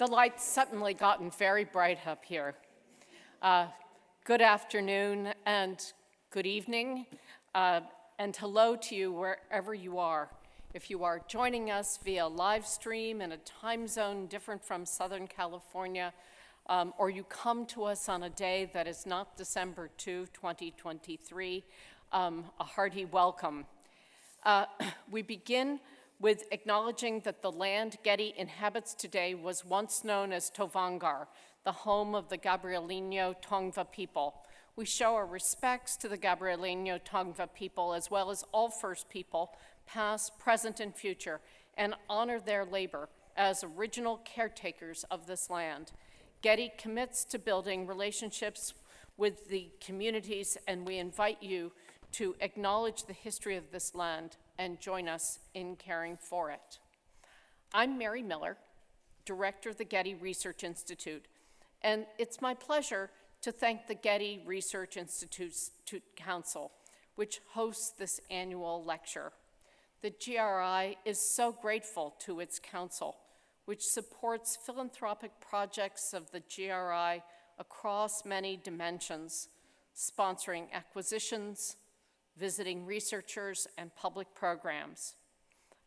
The light's suddenly gotten very bright up here. Good afternoon and good evening, and hello to you wherever you are. If you are joining us via live stream in a time zone different from Southern California, or you come to us on a day that is not December 2, 2023, a hearty welcome. We begin with acknowledging that the land Getty inhabits today was once known as Tovangar, the home of the Gabrielino Tongva people. We show our respects to the Gabrielino Tongva people as well as all First People, past, present, and future, and honor their labor as original caretakers of this land. Getty commits to building relationships with the communities, and we invite you to acknowledge the history of this land and join us in caring for it. I'm Mary Miller, Director of the Getty Research Institute, and it's my pleasure to thank the Getty Research Institute Council, which hosts this annual lecture. The GRI is so grateful to its council, which supports philanthropic projects of the GRI across many dimensions, sponsoring acquisitions, visiting researchers, and public programs.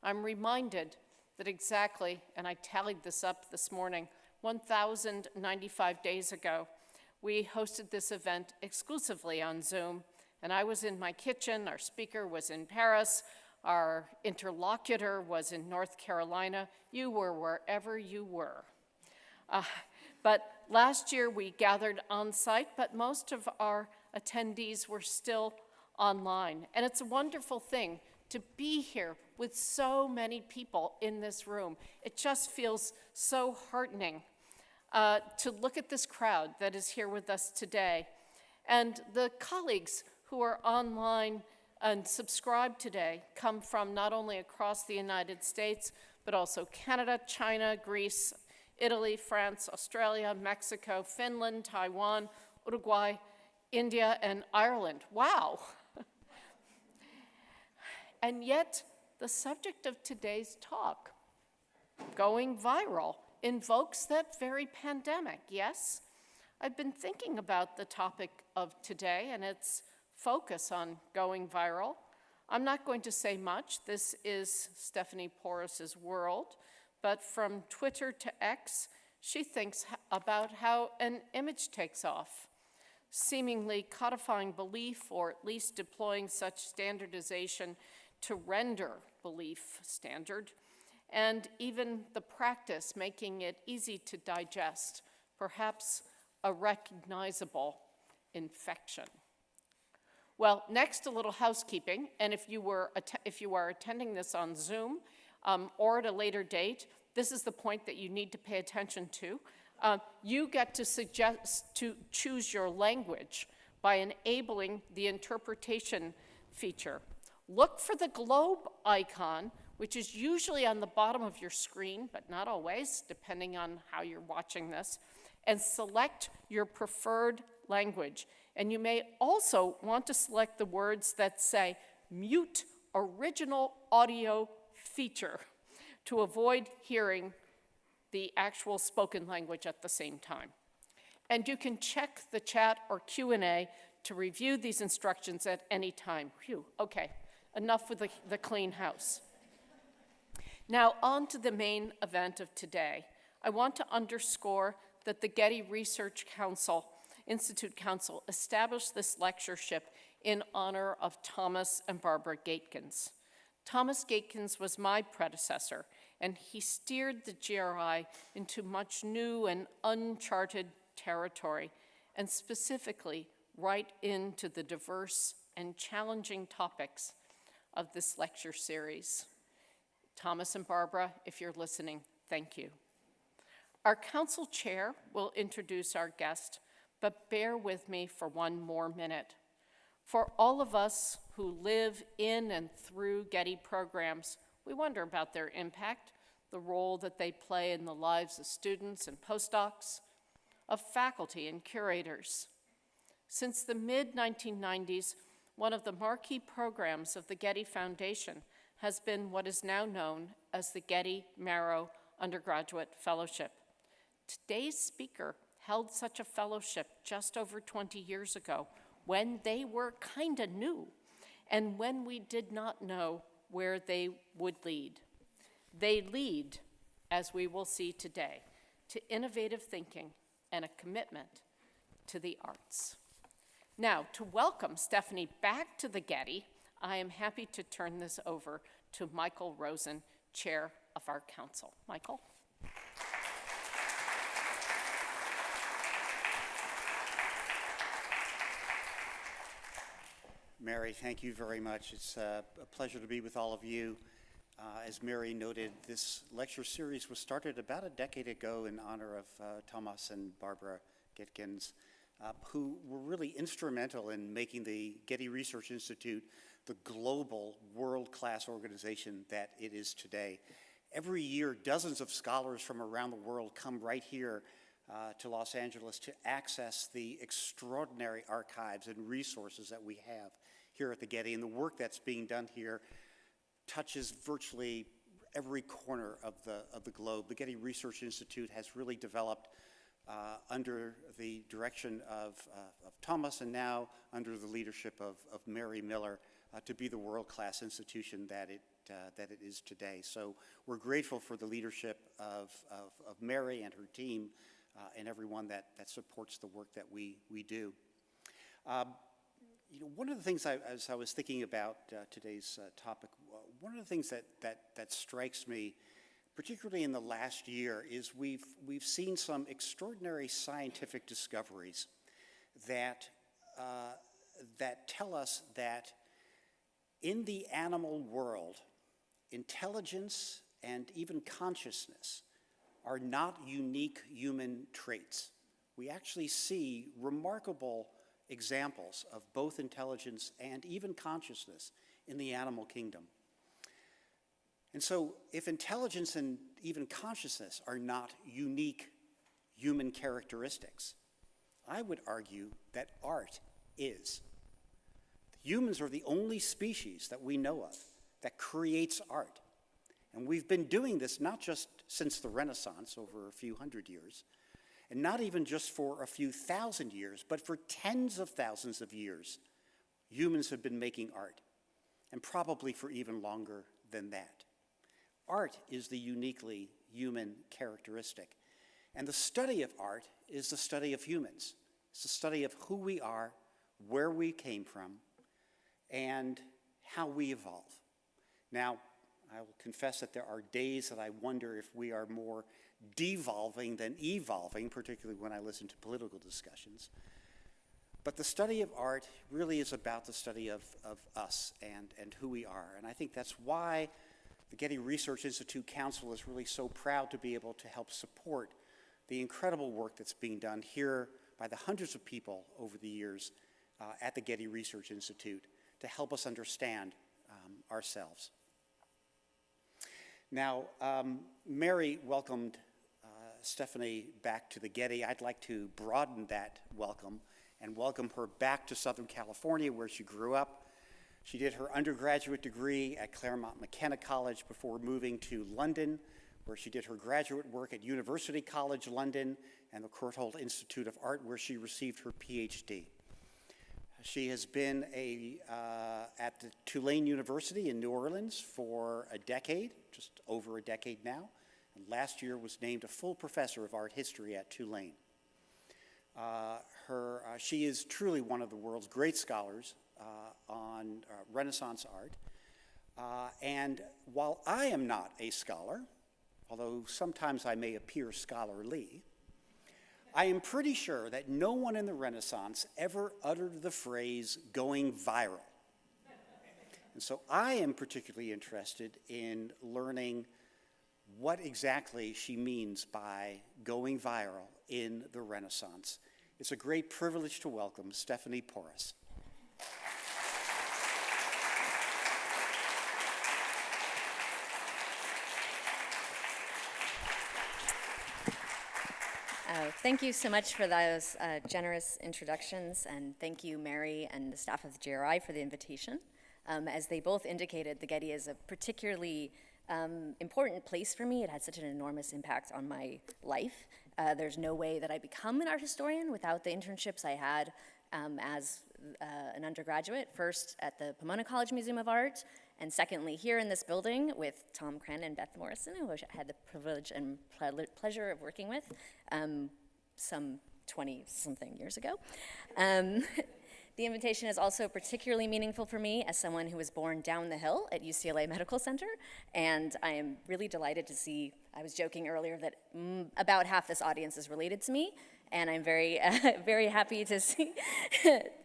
I'm reminded that exactly, and I tallied this up this morning, 1,095 days ago, we hosted this event exclusively on Zoom, and I was in my kitchen, our speaker was in Paris, our interlocutor was in North Carolina. You were wherever you were. But last year we gathered on site, but most of our attendees were still online. And it's a wonderful thing to be here with so many people in this room. It just feels so heartening to look at this crowd that is here with us today. And the colleagues who are online and subscribed today come from not only across the United States, but also Canada, China, Greece, Italy, France, Australia, Mexico, Finland, Taiwan, Uruguay, India, and Ireland. Wow. And yet, the subject of today's talk, going viral, invokes that very pandemic, yes? I've been thinking about the topic of today and its focus on going viral. I'm not going to say much. This is Stephanie Porras' world, but from Twitter to X, she thinks about how an image takes off, seemingly codifying belief or at least deploying such standardization to render belief standard, and even the practice making it easy to digest, perhaps a recognizable infection. Well, next, a little housekeeping, and if you are attending this on Zoom or at a later date, this is the point that you need to pay attention to. You get to choose your language by enabling the interpretation feature. Look for the globe icon, which is usually on the bottom of your screen, but not always, depending on how you're watching this, and select your preferred language. And you may also want to select the words that say mute original audio feature to avoid hearing the actual spoken language at the same time. And you can check the chat or Q&A to review these instructions at any time. Phew, okay, enough with the clean house. Now on to the main event of today. I want to underscore that the Getty Research Institute Council established this lectureship in honor of Thomas and Barbara Gaetkens. Thomas Gaetkens was my predecessor, and he steered the GRI into much new and uncharted territory, and specifically right into the diverse and challenging topics of this lecture series. Thomas and Barbara, if you're listening, thank you. Our council chair will introduce our guest, but bear with me for one more minute. For all of us who live in and through Getty programs, we wonder about their impact, the role that they play in the lives of students and postdocs, of faculty and curators. Since the mid-1990s, one of the marquee programs of the Getty Foundation has been what is now known as the Getty Marrow Undergraduate Fellowship. Today's speaker held such a fellowship just over 20 years ago when they were kind of new and when we did not know where they would lead. They lead, as we will see today, to innovative thinking and a commitment to the arts. Now, to welcome Stephanie back to the Getty, I am happy to turn this over to Michael Rosen, Chair of our Council. Michael? Mary, thank you very much. It's a pleasure to be with all of you. As Mary noted, this lecture series was started about a decade ago in honor of Thomas and Barbara Gitkins, who were really instrumental in making the Getty Research Institute the global world-class organization that it is today. Every year, dozens of scholars from around the world come right here to Los Angeles to access the extraordinary archives and resources that we have here at the Getty. And the work that's being done here touches virtually every corner of the globe. The Getty Research Institute has really developed under the direction of Thomas and now under the leadership of Mary Miller to be the world-class institution that it is today. So we're grateful for the leadership of Mary and her team and everyone that supports the work that we do. One of the things as I was thinking about today's topic, one of the things that strikes me, particularly in the last year, is we've seen some extraordinary scientific discoveries that tell us that in the animal world, intelligence and even consciousness are not unique human traits. We actually see remarkable examples of both intelligence and even consciousness in the animal kingdom. And so if intelligence and even consciousness are not unique human characteristics, I would argue that art is. Humans are the only species that we know of that creates art. And we've been doing this not just since the Renaissance over a few hundred years, and not even just for a few thousand years, but for tens of thousands of years, humans have been making art, and probably for even longer than that. Art is the uniquely human characteristic, and the study of art is the study of humans. It's the study of who we are, where we came from, and how we evolve. Now, I will confess that there are days that I wonder if we are more devolving than evolving, particularly when I listen to political discussions. But the study of art really is about the study of us and who we are. And I think that's why the Getty Research Institute Council is really so proud to be able to help support the incredible work that's being done here by the hundreds of people over the years at the Getty Research Institute to help us understand ourselves. Now, Mary welcomed Stephanie back to the Getty. I'd like to broaden that welcome and welcome her back to Southern California, where she grew up. She did her undergraduate degree at Claremont McKenna College before moving to London, where she did her graduate work at University College London and the Courtauld Institute of Art, where she received her PhD. She has been at the Tulane University in New Orleans for a decade, just over a decade now, and last year was named a full professor of art history at Tulane. She is truly one of the world's great scholars on Renaissance art, and while I am not a scholar, although sometimes I may appear scholarly, I am pretty sure that no one in the Renaissance ever uttered the phrase going viral. And so I am particularly interested in learning what exactly she means by going viral in the Renaissance. It's a great privilege to welcome Stephanie Porras. Thank you so much for those generous introductions, and thank you, Mary and the staff of the GRI, for the invitation. As they both indicated, the Getty is a particularly important place for me. It had such an enormous impact on my life, There's no way that I become an art historian without the internships I had as an undergraduate, first at the Pomona College Museum of Art, and secondly here in this building with Tom Crenn and Beth Morrison, who I had the privilege and pleasure of working with some 20-something years ago. The invitation is also particularly meaningful for me as someone who was born down the hill at UCLA Medical Center, and I am really delighted to see, I was joking earlier that about half this audience is related to me, and I'm very, very happy to see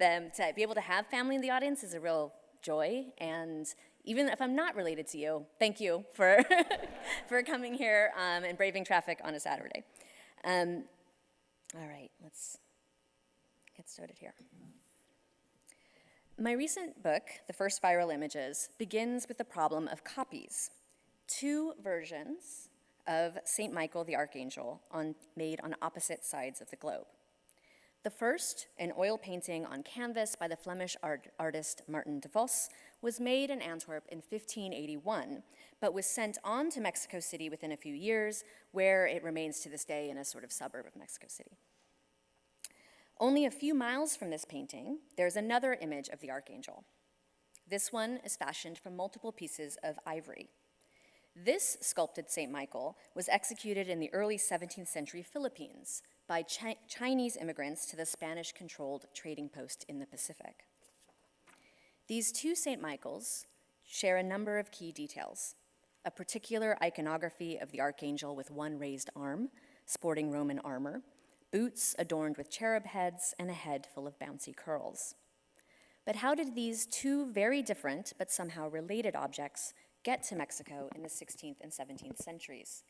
them, to be able to have family in the audience is a real joy, and even if I'm not related to you, thank you for, for coming here and braving traffic on a Saturday. All right, let's get started here. My recent book, The First Viral Images, begins with the problem of copies. 2 versions of St. Michael the Archangel made on opposite sides of the globe. The first, an oil painting on canvas by the Flemish artist Martin de Vos, was made in Antwerp in 1581, but was sent on to Mexico City within a few years, where it remains to this day in a sort of suburb of Mexico City. Only a few miles from this painting, there's another image of the Archangel. This one is fashioned from multiple pieces of ivory. This sculpted St. Michael was executed in the early 17th century Philippines by Chinese immigrants to the Spanish-controlled trading post in the Pacific. These 2 St. Michaels share a number of key details: a particular iconography of the Archangel with one raised arm, sporting Roman armor, boots adorned with cherub heads, and a head full of bouncy curls. But how did these 2 very different but somehow related objects get to Mexico in the 16th and 17th centuries?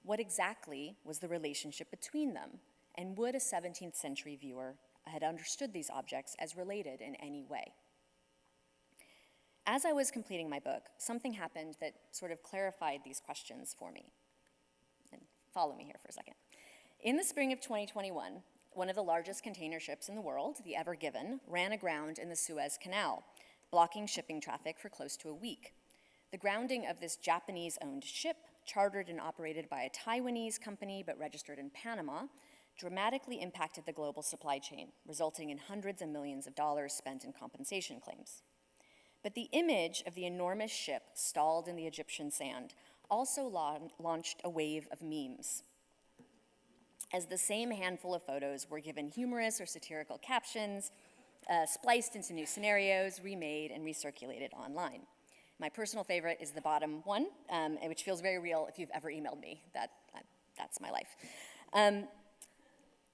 What exactly was the relationship between them? And would a 17th century viewer have understood these objects as related in any way? As I was completing my book, something happened that sort of clarified these questions for me. And follow me here for a second. In the spring of 2021, one of the largest container ships in the world, the Ever Given, ran aground in the Suez Canal, blocking shipping traffic for close to a week. The grounding of this Japanese-owned ship, chartered and operated by a Taiwanese company but registered in Panama, dramatically impacted the global supply chain, resulting in hundreds of millions of dollars spent in compensation claims. But the image of the enormous ship stalled in the Egyptian sand also launched a wave of memes, as the same handful of photos were given humorous or satirical captions, spliced into new scenarios, remade, and recirculated online. My personal favorite is the bottom one, which feels very real if you've ever emailed me. That's my life.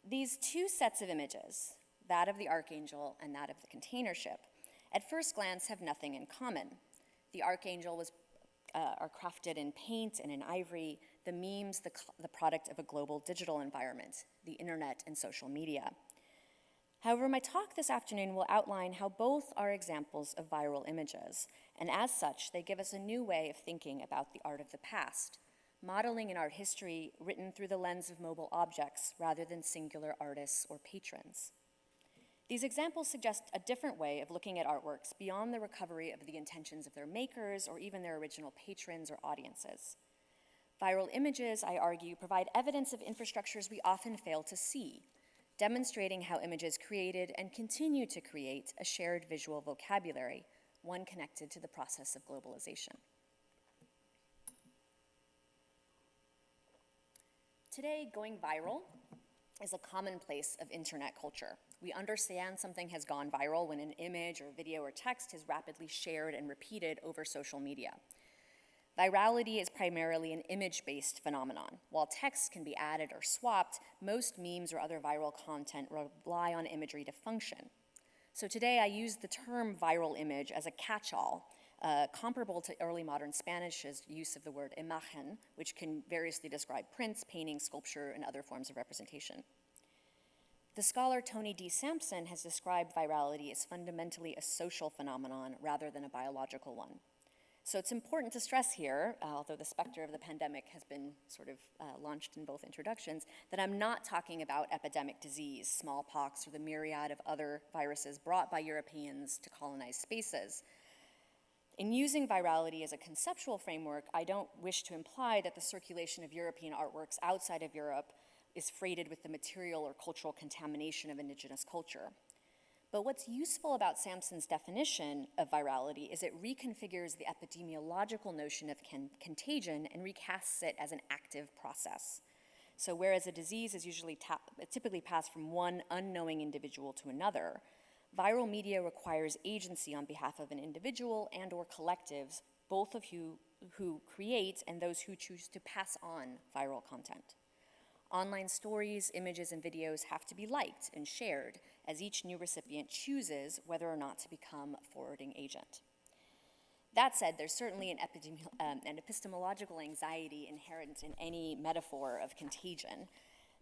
These 2 sets of images, that of the Archangel and that of the container ship, at first glance have nothing in common. The Archangel are crafted in paint and in ivory, the memes the product of a global digital environment, the internet and social media. However, my talk this afternoon will outline how both are examples of viral images, and as such, they give us a new way of thinking about the art of the past, modeling an art history written through the lens of mobile objects rather than singular artists or patrons. These examples suggest a different way of looking at artworks beyond the recovery of the intentions of their makers or even their original patrons or audiences. Viral images, I argue, provide evidence of infrastructures we often fail to see, demonstrating how images created and continue to create a shared visual vocabulary, one connected to the process of globalization. Today, going viral is a commonplace of internet culture. We understand something has gone viral when an image or video or text is rapidly shared and repeated over social media. Virality is primarily an image-based phenomenon. While text can be added or swapped, most memes or other viral content rely on imagery to function. So today I use the term viral image as a catch-all, comparable to early modern Spanish's use of the word imagen, which can variously describe prints, paintings, sculpture, and other forms of representation. The scholar Tony D. Sampson has described virality as fundamentally a social phenomenon rather than a biological one. So it's important to stress here, although the specter of the pandemic has been sort of launched in both introductions, that I'm not talking about epidemic disease, smallpox, or the myriad of other viruses brought by Europeans to colonize spaces. In using virality as a conceptual framework, I don't wish to imply that the circulation of European artworks outside of Europe is freighted with the material or cultural contamination of indigenous culture. But what's useful about Sampson's definition of virality is it reconfigures the epidemiological notion of contagion and recasts it as an active process. So whereas a disease is usually typically passed from one unknowing individual to another, viral media requires agency on behalf of an individual and or collectives, both of who create and those who choose to pass on viral content. Online stories, images, and videos have to be liked and shared as each new recipient chooses whether or not to become a forwarding agent. That said, there's certainly an epistemological anxiety inherent in any metaphor of contagion.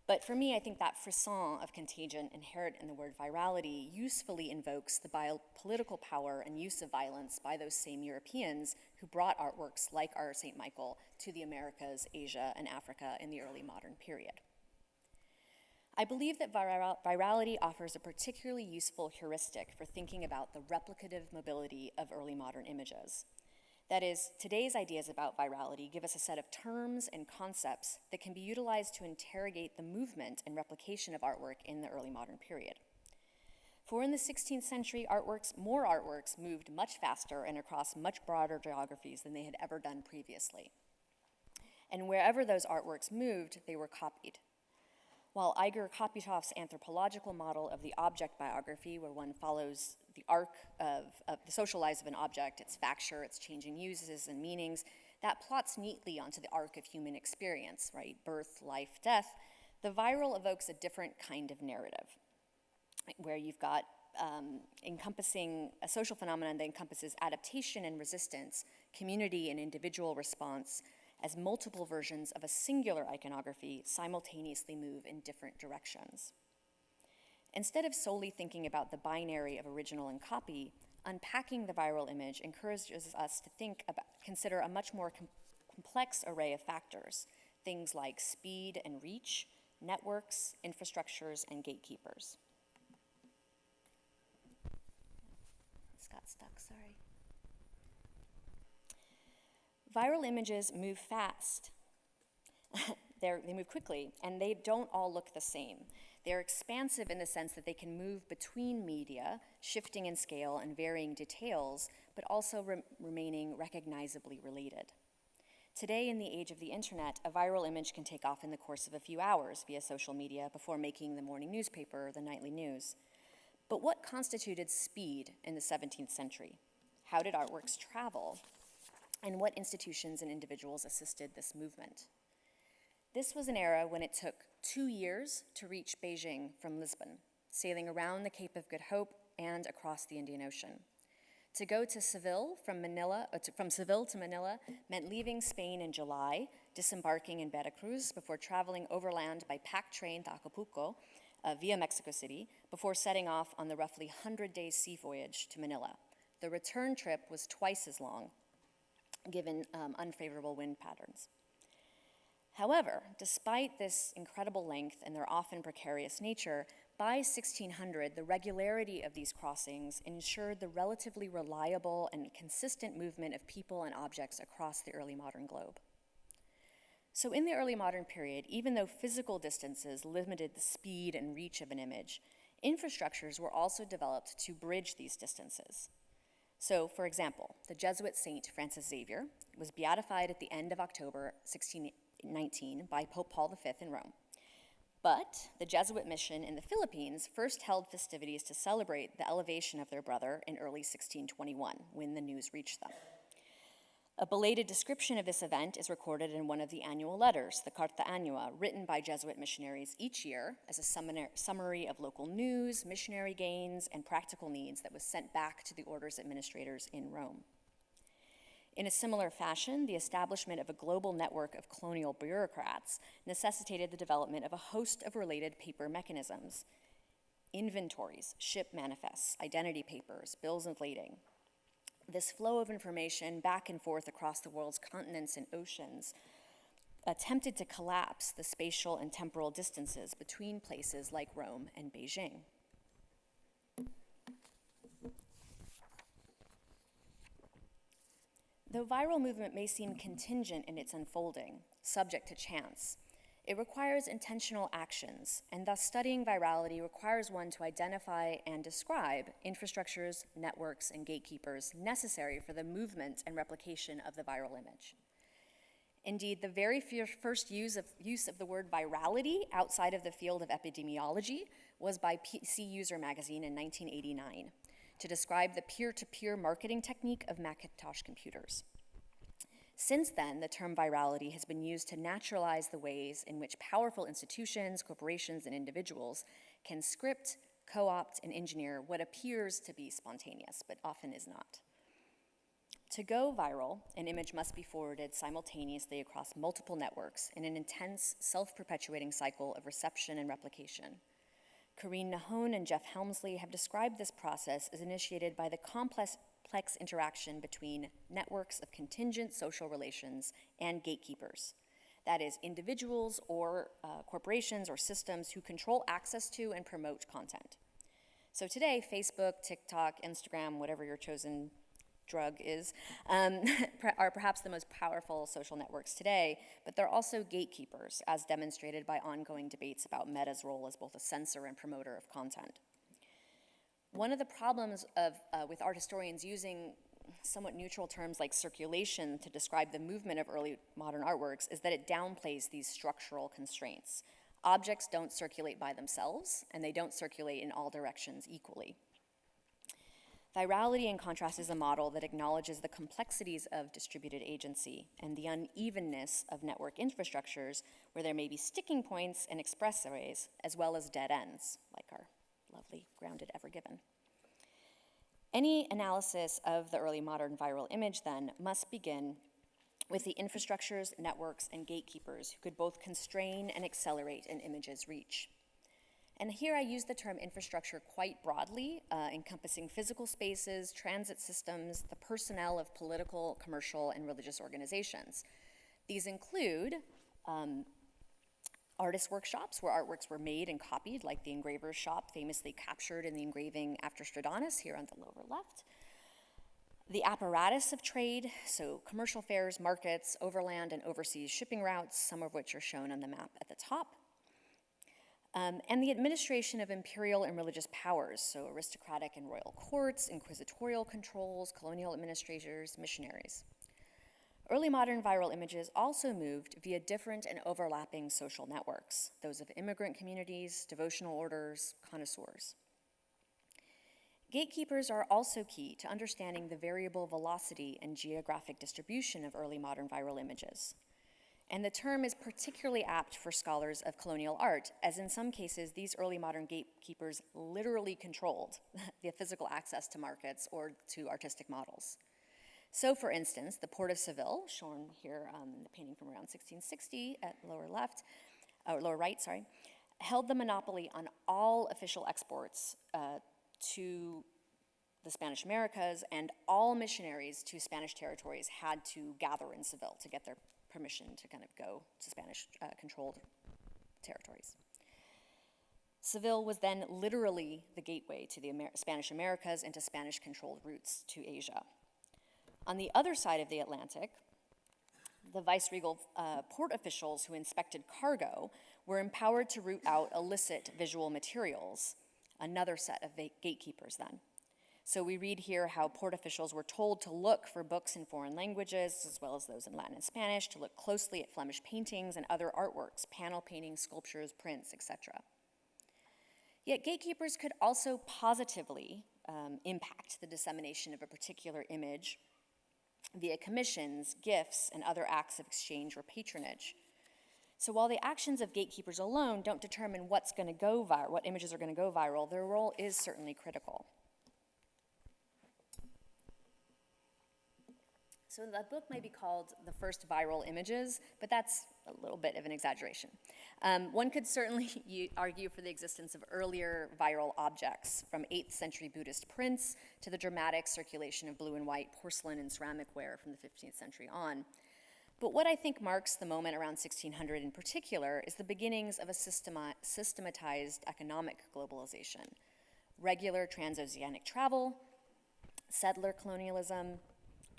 But for me, I think that frisson of contagion inherent in the word virality usefully invokes the biopolitical power and use of violence by those same Europeans who brought artworks like our St. Michael to the Americas, Asia, and Africa in the early modern period. I believe that virality offers a particularly useful heuristic for thinking about the replicative mobility of early modern images. That is, today's ideas about virality give us a set of terms and concepts that can be utilized to interrogate the movement and replication of artwork in the early modern period. For in the 16th century, more artworks moved much faster and across much broader geographies than they had ever done previously. And wherever those artworks moved, they were copied. While Igor Kopytov's anthropological model of the object biography, where one follows the arc of the social lives of an object, its facture, its changing uses and meanings, that plots neatly onto the arc of human experience, right? Birth, life, death. The viral evokes a different kind of narrative, where you've got encompassing a social phenomenon that encompasses adaptation and resistance, community and individual response, as multiple versions of a singular iconography simultaneously move in different directions. Instead of solely thinking about the binary of original and copy, unpacking the viral image encourages us to consider a much more complex array of factors, things like speed and reach, networks, infrastructures, and gatekeepers. This got stuck, sorry. Viral images move fast. They move quickly, and they don't all look the same. They're expansive in the sense that they can move between media, shifting in scale and varying details, but also remaining recognizably related. Today, in the age of the internet, a viral image can take off in the course of a few hours via social media before making the morning newspaper or the nightly news. But what constituted speed in the 17th century? How did artworks travel? And what institutions and individuals assisted this movement? This was an era when it took 2 years to reach Beijing from Lisbon, sailing around the Cape of Good Hope and across the Indian Ocean. To go to Seville from Seville to Manila meant leaving Spain in July, disembarking in Veracruz before traveling overland by pack train to Acapulco via Mexico City before setting off on the roughly 100-day sea voyage to Manila. The return trip was twice as long, given unfavorable wind patterns. However, despite this incredible length and their often precarious nature, by 1600, the regularity of these crossings ensured the relatively reliable and consistent movement of people and objects across the early modern globe. So in the early modern period, even though physical distances limited the speed and reach of an image, infrastructures were also developed to bridge these distances. So, for example, the Jesuit Saint Francis Xavier was beatified at the end of October 1619 by Pope Paul V in Rome. But the Jesuit mission in the Philippines first held festivities to celebrate the elevation of their brother in early 1621, when the news reached them. A belated description of this event is recorded in one of the annual letters, the Carta Annua, written by Jesuit missionaries each year as a summary of local news, missionary gains, and practical needs that was sent back to the order's administrators in Rome. In a similar fashion, the establishment of a global network of colonial bureaucrats necessitated the development of a host of related paper mechanisms: inventories, ship manifests, identity papers, bills of lading. This flow of information back and forth across the world's continents and oceans attempted to collapse the spatial and temporal distances between places like Rome and Beijing. Though viral movement may seem contingent in its unfolding, subject to chance, It requires intentional actions, and thus studying virality requires one to identify and describe infrastructures, networks, and gatekeepers necessary for the movement and replication of the viral image. Indeed, the very first use of the word virality outside of the field of epidemiology was by PC User magazine in 1989 to describe the peer-to-peer marketing technique of Macintosh computers. Since then, the term virality has been used to naturalize the ways in which powerful institutions, corporations, and individuals can script, co-opt, and engineer what appears to be spontaneous, but often is not. To go viral, an image must be forwarded simultaneously across multiple networks in an intense, self-perpetuating cycle of reception and replication. Corinne Nahon and Jeff Helmsley have described this process as initiated by the complex interaction between networks of contingent social relations and gatekeepers. That is, individuals or corporations or systems who control access to and promote content. So today, Facebook, TikTok, Instagram, whatever your chosen drug is, are perhaps the most powerful social networks today, but they're also gatekeepers, as demonstrated by ongoing debates about Meta's role as both a censor and promoter of content. One of the problems with art historians using somewhat neutral terms like circulation to describe the movement of early modern artworks is that it downplays these structural constraints. Objects don't circulate by themselves, and they don't circulate in all directions equally. Virality, in contrast, is a model that acknowledges the complexities of distributed agency and the unevenness of network infrastructures where there may be sticking points and expressways, as well as dead ends, like our lovely grounded Ever Given. Any analysis of the early modern viral image, then, must begin with the infrastructures, networks, and gatekeepers who could both constrain and accelerate an image's reach. And here I use the term infrastructure quite broadly, encompassing physical spaces, transit systems, the personnel of political, commercial, and religious organizations. These include artist workshops where artworks were made and copied, like the engraver's shop famously captured in the engraving After Stradanus here on the lower left. The apparatus of trade, so commercial fairs, markets, overland and overseas shipping routes, some of which are shown on the map at the top. And the administration of imperial and religious powers, so aristocratic and royal courts, inquisitorial controls, colonial administrators, missionaries. Early modern viral images also moved via different and overlapping social networks, those of immigrant communities, devotional orders, connoisseurs. Gatekeepers are also key to understanding the variable velocity and geographic distribution of early modern viral images. And the term is particularly apt for scholars of colonial art, as in some cases, these early modern gatekeepers literally controlled the physical access to markets or to artistic models. So, for instance, the port of Seville, shown here in the painting from around 1660 at lower right, held the monopoly on all official exports to the Spanish Americas, and all missionaries to Spanish territories had to gather in Seville to get their permission to kind of go to Spanish-controlled territories. Seville was then literally the gateway to the Spanish Americas and to Spanish-controlled routes to Asia. On the other side of the Atlantic, the viceregal port officials who inspected cargo were empowered to root out illicit visual materials, another set of gatekeepers then. So we read here how port officials were told to look for books in foreign languages, as well as those in Latin and Spanish, to look closely at Flemish paintings and other artworks, panel paintings, sculptures, prints, etc. Yet gatekeepers could also positively impact the dissemination of a particular image via commissions, gifts, and other acts of exchange or patronage. So while the actions of gatekeepers alone don't determine what's going to go viral, what images are going to go viral, their role is certainly critical. So the book may be called The First Viral Images, but that's a little bit of an exaggeration. One could certainly argue for the existence of earlier viral objects, from 8th century Buddhist prints to the dramatic circulation of blue and white porcelain and ceramic ware from the 15th century on. But what I think marks the moment around 1600 in particular is the beginnings of a systematized economic globalization. Regular transoceanic travel, settler colonialism,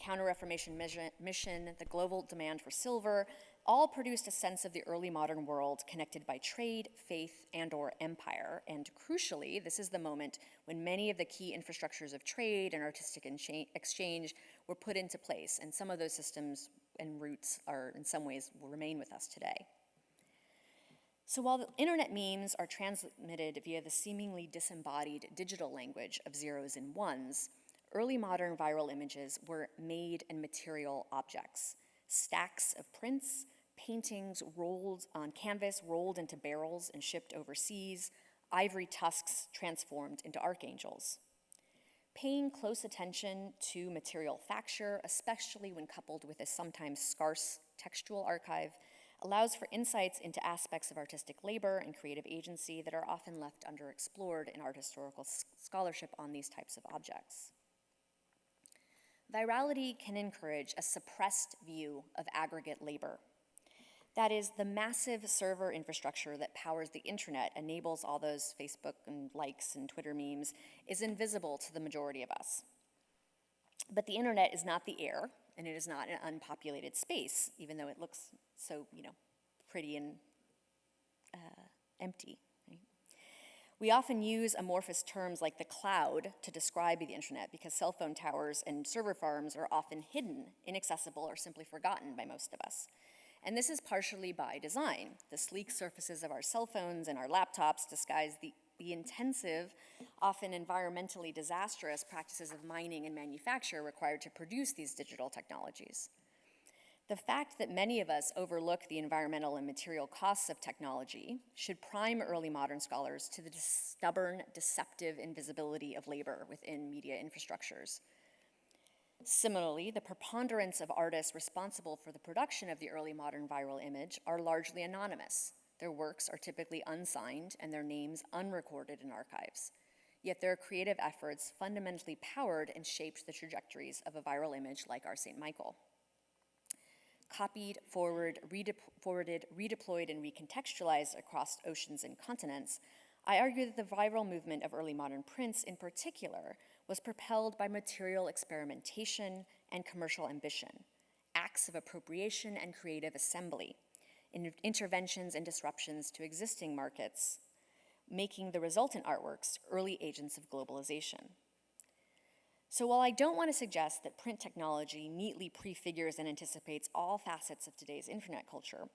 Counter-Reformation mission, the global demand for silver, all produced a sense of the early modern world connected by trade, faith, and/or empire. And crucially, this is the moment when many of the key infrastructures of trade and artistic exchange were put into place. And some of those systems and roots are, in some ways, will remain with us today. So while the internet memes are transmitted via the seemingly disembodied digital language of zeros and ones, early modern viral images were made and material objects. Stacks of prints, paintings rolled on canvas, rolled into barrels and shipped overseas, ivory tusks transformed into archangels. Paying close attention to material facture, especially when coupled with a sometimes scarce textual archive, allows for insights into aspects of artistic labor and creative agency that are often left underexplored in art historical scholarship on these types of objects. Virality can encourage a suppressed view of aggregate labor. That is, the massive server infrastructure that powers the internet, enables all those Facebook and likes and Twitter memes, is invisible to the majority of us. But the internet is not the air, and it is not an unpopulated space, even though it looks so, pretty and empty. Right? We often use amorphous terms like the cloud to describe the internet because cell phone towers and server farms are often hidden, inaccessible, or simply forgotten by most of us. And this is partially by design. The sleek surfaces of our cell phones and our laptops disguise the intensive, often environmentally disastrous practices of mining and manufacture required to produce these digital technologies. The fact that many of us overlook the environmental and material costs of technology should prime early modern scholars to the stubborn, deceptive invisibility of labor within media infrastructures. Similarly, the preponderance of artists responsible for the production of the early modern viral image are largely anonymous. Their works are typically unsigned and their names unrecorded in archives. Yet their creative efforts fundamentally powered and shaped the trajectories of a viral image like our St. Michael. Copied, forwarded, redeployed, and recontextualized across oceans and continents, I argue that the viral movement of early modern prints in particular was propelled by material experimentation and commercial ambition, acts of appropriation and creative assembly, interventions and disruptions to existing markets, making the resultant artworks early agents of globalization. So while I don't want to suggest that print technology neatly prefigures and anticipates all facets of today's internet culture,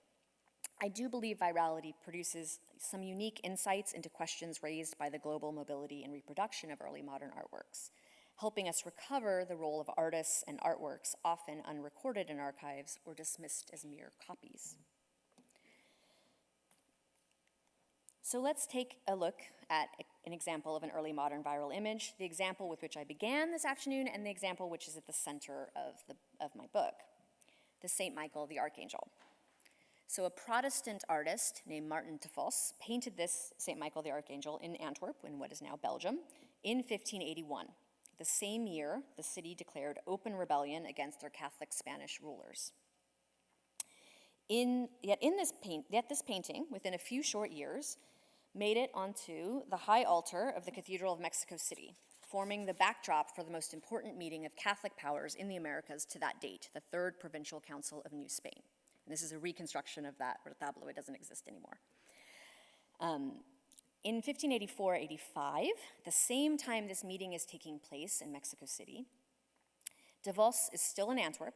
I do believe virality produces some unique insights into questions raised by the global mobility and reproduction of early modern artworks, helping us recover the role of artists and artworks often unrecorded in archives or dismissed as mere copies. So let's take a look at an example of an early modern viral image, the example with which I began this afternoon and the example which is at the center of my book, the St. Michael the Archangel. So a Protestant artist named Martin de Vos painted this St. Michael the Archangel in Antwerp, in what is now Belgium, in 1581. The same year, the city declared open rebellion against their Catholic Spanish rulers. Yet this painting, within a few short years, made it onto the high altar of the Cathedral of Mexico City, forming the backdrop for the most important meeting of Catholic powers in the Americas to that date, the Third Provincial Council of New Spain. And this is a reconstruction of that retablo. It doesn't exist anymore. In 1584-85, the same time this meeting is taking place in Mexico City, de Vos is still in Antwerp,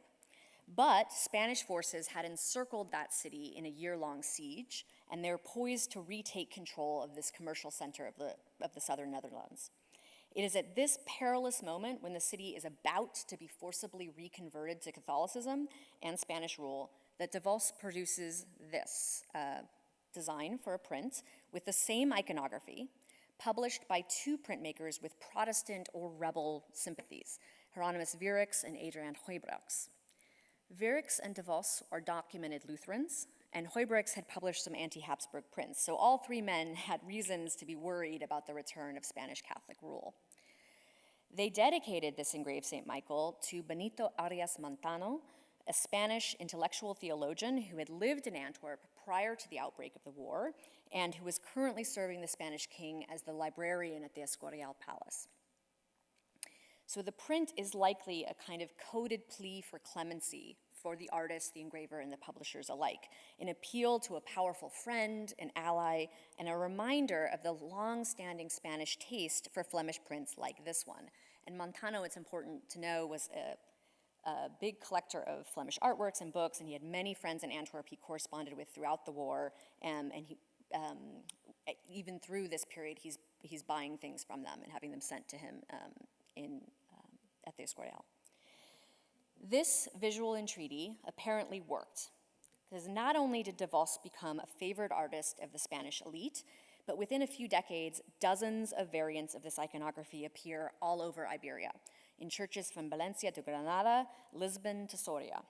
but Spanish forces had encircled that city in a year-long siege, and they're poised to retake control of this commercial center of the southern Netherlands. It is at this perilous moment, when the city is about to be forcibly reconverted to Catholicism and Spanish rule, that de Vos produces this design for a print with the same iconography, published by two printmakers with Protestant or rebel sympathies, Hieronymus Wierix and Adriaan Huybrechts. Wierix and de Vos are documented Lutherans, and Huybrechts had published some anti-Habsburg prints, so all three men had reasons to be worried about the return of Spanish Catholic rule. They dedicated this engraved St. Michael to Benito Arias Montano, a Spanish intellectual theologian who had lived in Antwerp prior to the outbreak of the war, and who was currently serving the Spanish king as the librarian at the Escorial Palace. So the print is likely a kind of coded plea for clemency for the artist, the engraver, and the publishers alike, an appeal to a powerful friend, an ally, and a reminder of the long-standing Spanish taste for Flemish prints like this one. And Montano, it's important to know, was a big collector of Flemish artworks and books, and he had many friends in Antwerp he corresponded with throughout the war, and he, even through this period, he's buying things from them and having them sent to him at the Escorial. This visual entreaty apparently worked, because not only did de Vos become a favored artist of the Spanish elite, but within a few decades, dozens of variants of this iconography appear all over Iberia, in churches from Valencia to Granada, Lisbon to Soria.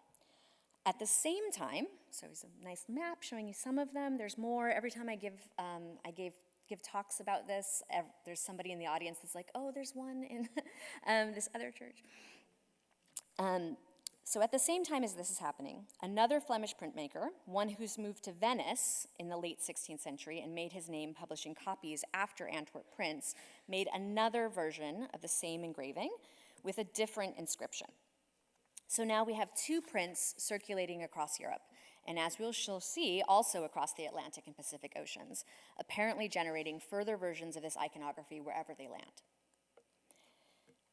At the same time, so here's a nice map showing you some of them. There's more. Every time I give talks about this, there's somebody in the audience that's like, oh, there's one in this other church. So at the same time as this is happening, another Flemish printmaker, one who's moved to Venice in the late 16th century and made his name publishing copies after Antwerp prints, made another version of the same engraving with a different inscription. So now we have two prints circulating across Europe, and as we shall see, also across the Atlantic and Pacific Oceans, apparently generating further versions of this iconography wherever they land.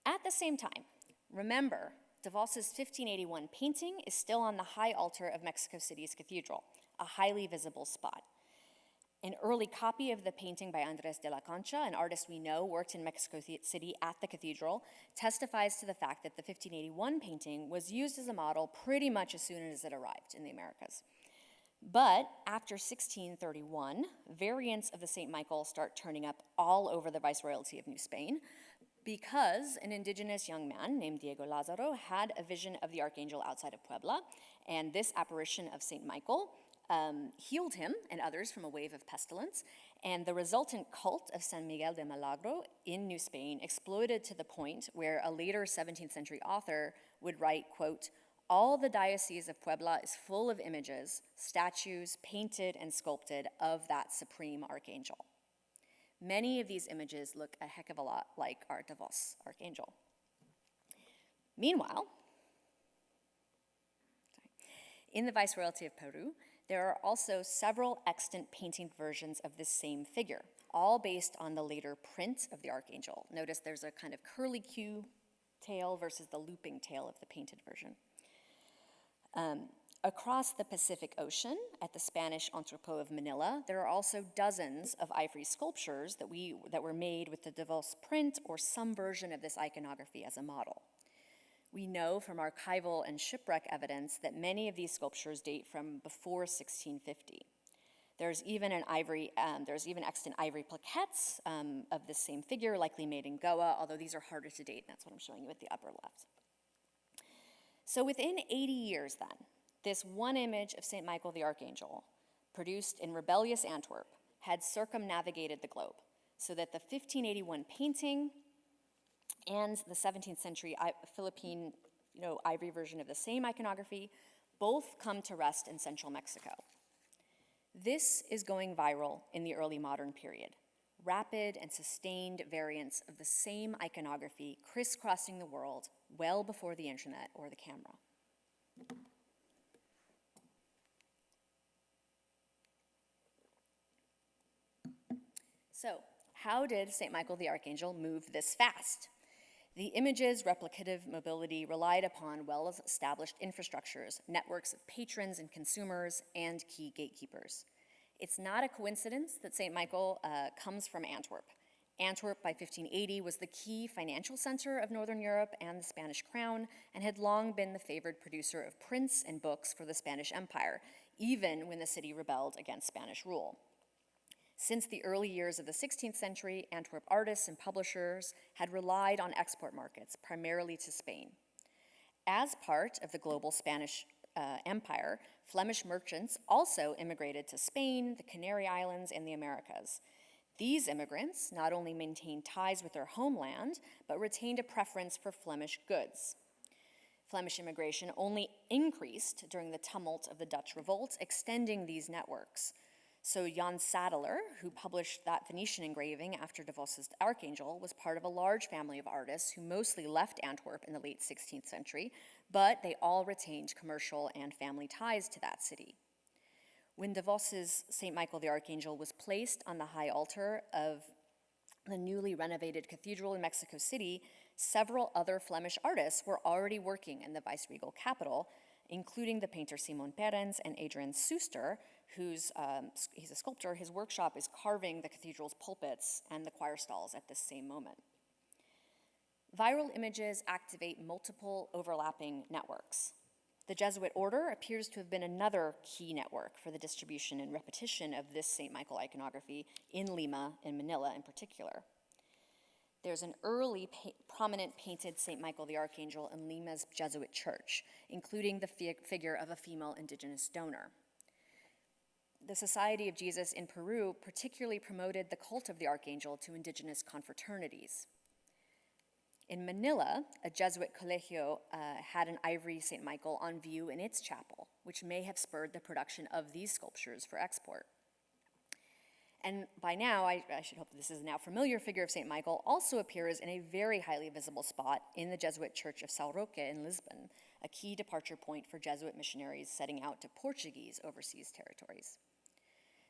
At the same time, remember, de Vos's 1581 painting is still on the high altar of Mexico City's cathedral, a highly visible spot. An early copy of the painting by Andres de la Concha, an artist we know worked in Mexico City at the cathedral, testifies to the fact that the 1581 painting was used as a model pretty much as soon as it arrived in the Americas. But after 1631, variants of the St. Michael start turning up all over the Viceroyalty of New Spain, because an indigenous young man named Diego Lázaro had a vision of the archangel outside of Puebla, and this apparition of St. Michael healed him and others from a wave of pestilence, and the resultant cult of San Miguel de Milagro in New Spain exploded to the point where a later 17th century author would write, quote, "All the diocese of Puebla is full of images, statues, painted and sculpted of that supreme archangel." Many of these images look a heck of a lot like our de Vos archangel. Meanwhile, in the Viceroyalty of Peru, there are also several extant painting versions of this same figure, all based on the later print of the archangel. Notice there's a kind of curly Q tail versus the looping tail of the painted version. Across the Pacific Ocean, at the Spanish Entrepot of Manila, there are also dozens of ivory sculptures that were made with the de Vos print or some version of this iconography as a model. We know from archival and shipwreck evidence that many of these sculptures date from before 1650. There's even extant ivory plaquettes of this same figure, likely made in Goa, although these are harder to date, and that's what I'm showing you at the upper left. So within 80 years then, this one image of St. Michael the Archangel, produced in rebellious Antwerp, had circumnavigated the globe, so that the 1581 painting and the 17th century Philippine ivory version of the same iconography both come to rest in central Mexico. This is going viral in the early modern period. Rapid and sustained variants of the same iconography crisscrossing the world well before the internet or the camera. So, how did St. Michael the Archangel move this fast? The image's replicative mobility relied upon well-established infrastructures, networks of patrons and consumers, and key gatekeepers. It's not a coincidence that St. Michael comes from Antwerp. Antwerp by 1580 was the key financial center of Northern Europe and the Spanish crown, and had long been the favored producer of prints and books for the Spanish Empire, even when the city rebelled against Spanish rule. Since the early years of the 16th century, Antwerp artists and publishers had relied on export markets, primarily to Spain. As part of the global Spanish Empire, Flemish merchants also immigrated to Spain, the Canary Islands, and the Americas. These immigrants not only maintained ties with their homeland, but retained a preference for Flemish goods. Flemish immigration only increased during the tumult of the Dutch Revolt, extending these networks. So Jan Sadeler, who published that Venetian engraving after de Vos's Archangel, was part of a large family of artists who mostly left Antwerp in the late 16th century, but they all retained commercial and family ties to that city. When de Vos's St. Michael the Archangel was placed on the high altar of the newly renovated cathedral in Mexico City, several other Flemish artists were already working in the viceregal capital, including the painter Simon Perens and Adrian Suster, he's a sculptor. His workshop is carving the cathedral's pulpits and the choir stalls at this same moment. Viral images activate multiple overlapping networks. The Jesuit order appears to have been another key network for the distribution and repetition of this St. Michael iconography in Lima and Manila in particular. There's an early prominent painted St. Michael the Archangel in Lima's Jesuit church, including the figure of a female indigenous donor. The Society of Jesus in Peru particularly promoted the cult of the Archangel to indigenous confraternities. In Manila, a Jesuit colegio had an ivory St. Michael on view in its chapel, which may have spurred the production of these sculptures for export. And by now, I should hope this is a now familiar figure of St. Michael, also appears in a very highly visible spot in the Jesuit church of São Roque in Lisbon, a key departure point for Jesuit missionaries setting out to Portuguese overseas territories.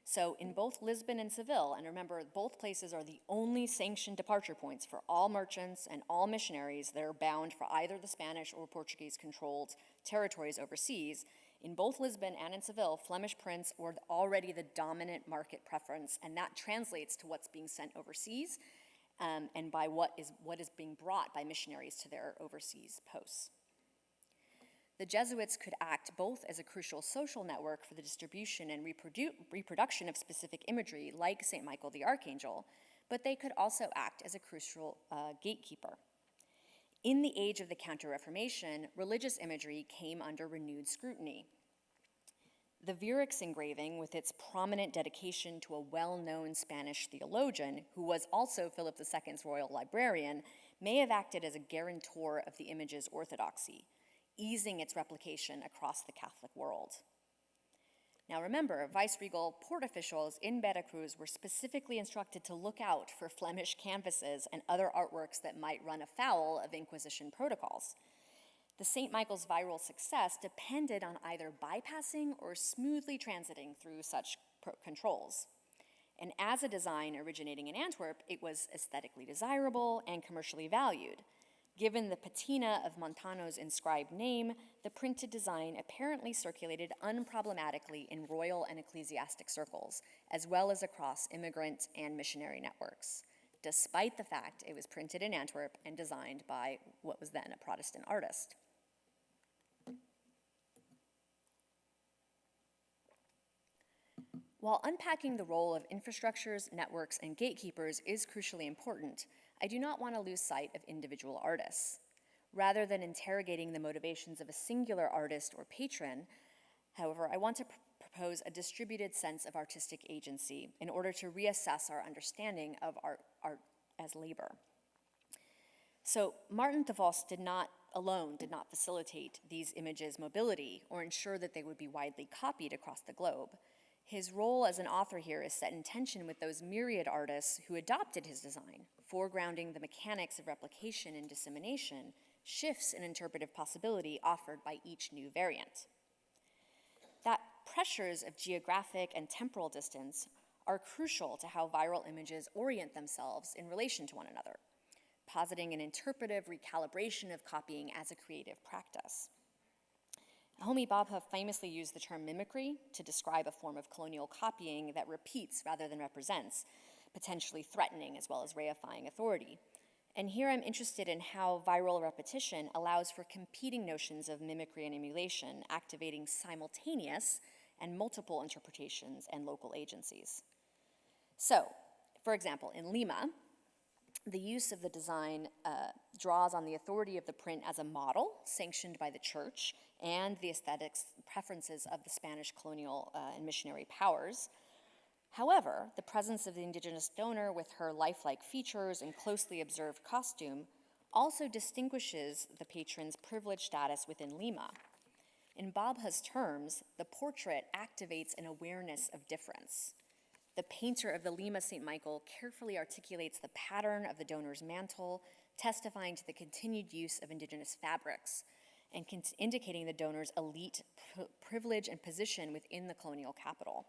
So in both Lisbon and Seville, and remember, both places are the only sanctioned departure points for all merchants and all missionaries that are bound for either the Spanish or Portuguese-controlled territories overseas. In both Lisbon and in Seville, Flemish prints were already the dominant market preference, and that translates to what's being sent overseas and by what is being brought by missionaries to their overseas posts. The Jesuits could act both as a crucial social network for the distribution and reproduction of specific imagery, like St. Michael the Archangel, but they could also act as a crucial gatekeeper. In the age of the Counter-Reformation, religious imagery came under renewed scrutiny. The Vierix engraving, with its prominent dedication to a well-known Spanish theologian, who was also Philip II's royal librarian, may have acted as a guarantor of the image's orthodoxy, easing its replication across the Catholic world. Now remember, viceregal port officials in Veracruz were specifically instructed to look out for Flemish canvases and other artworks that might run afoul of Inquisition protocols. The St. Michael's viral success depended on either bypassing or smoothly transiting through such controls. And as a design originating in Antwerp, it was aesthetically desirable and commercially valued. Given the patina of Montano's inscribed name, the printed design apparently circulated unproblematically in royal and ecclesiastic circles, as well as across immigrant and missionary networks, despite the fact it was printed in Antwerp and designed by what was then a Protestant artist. While unpacking the role of infrastructures, networks, and gatekeepers is crucially important, I do not want to lose sight of individual artists. Rather than interrogating the motivations of a singular artist or patron, however, I want to propose a distributed sense of artistic agency in order to reassess our understanding of art as labor. So Martin de Vos did not facilitate these images' mobility or ensure that they would be widely copied across the globe. His role as an author here is set in tension with those myriad artists who adopted his design, foregrounding the mechanics of replication and dissemination, shifts in interpretive possibility offered by each new variant. That pressures of geographic and temporal distance are crucial to how viral images orient themselves in relation to one another, positing an interpretive recalibration of copying as a creative practice. Homi Bhabha famously used the term mimicry to describe a form of colonial copying that repeats rather than represents, potentially threatening as well as reifying authority. And here I'm interested in how viral repetition allows for competing notions of mimicry and emulation, activating simultaneous and multiple interpretations and local agencies. So, for example, in Lima, the use of the design draws on the authority of the print as a model sanctioned by the church and the aesthetics preferences of the Spanish colonial and missionary powers. However, the presence of the indigenous donor with her lifelike features and closely observed costume also distinguishes the patron's privileged status within Lima. In Bhabha's terms, the portrait activates an awareness of difference, The painter of the Lima St. Michael carefully articulates the pattern of the donor's mantle, testifying to the continued use of indigenous fabrics and indicating the donor's elite privilege and position within the colonial capital.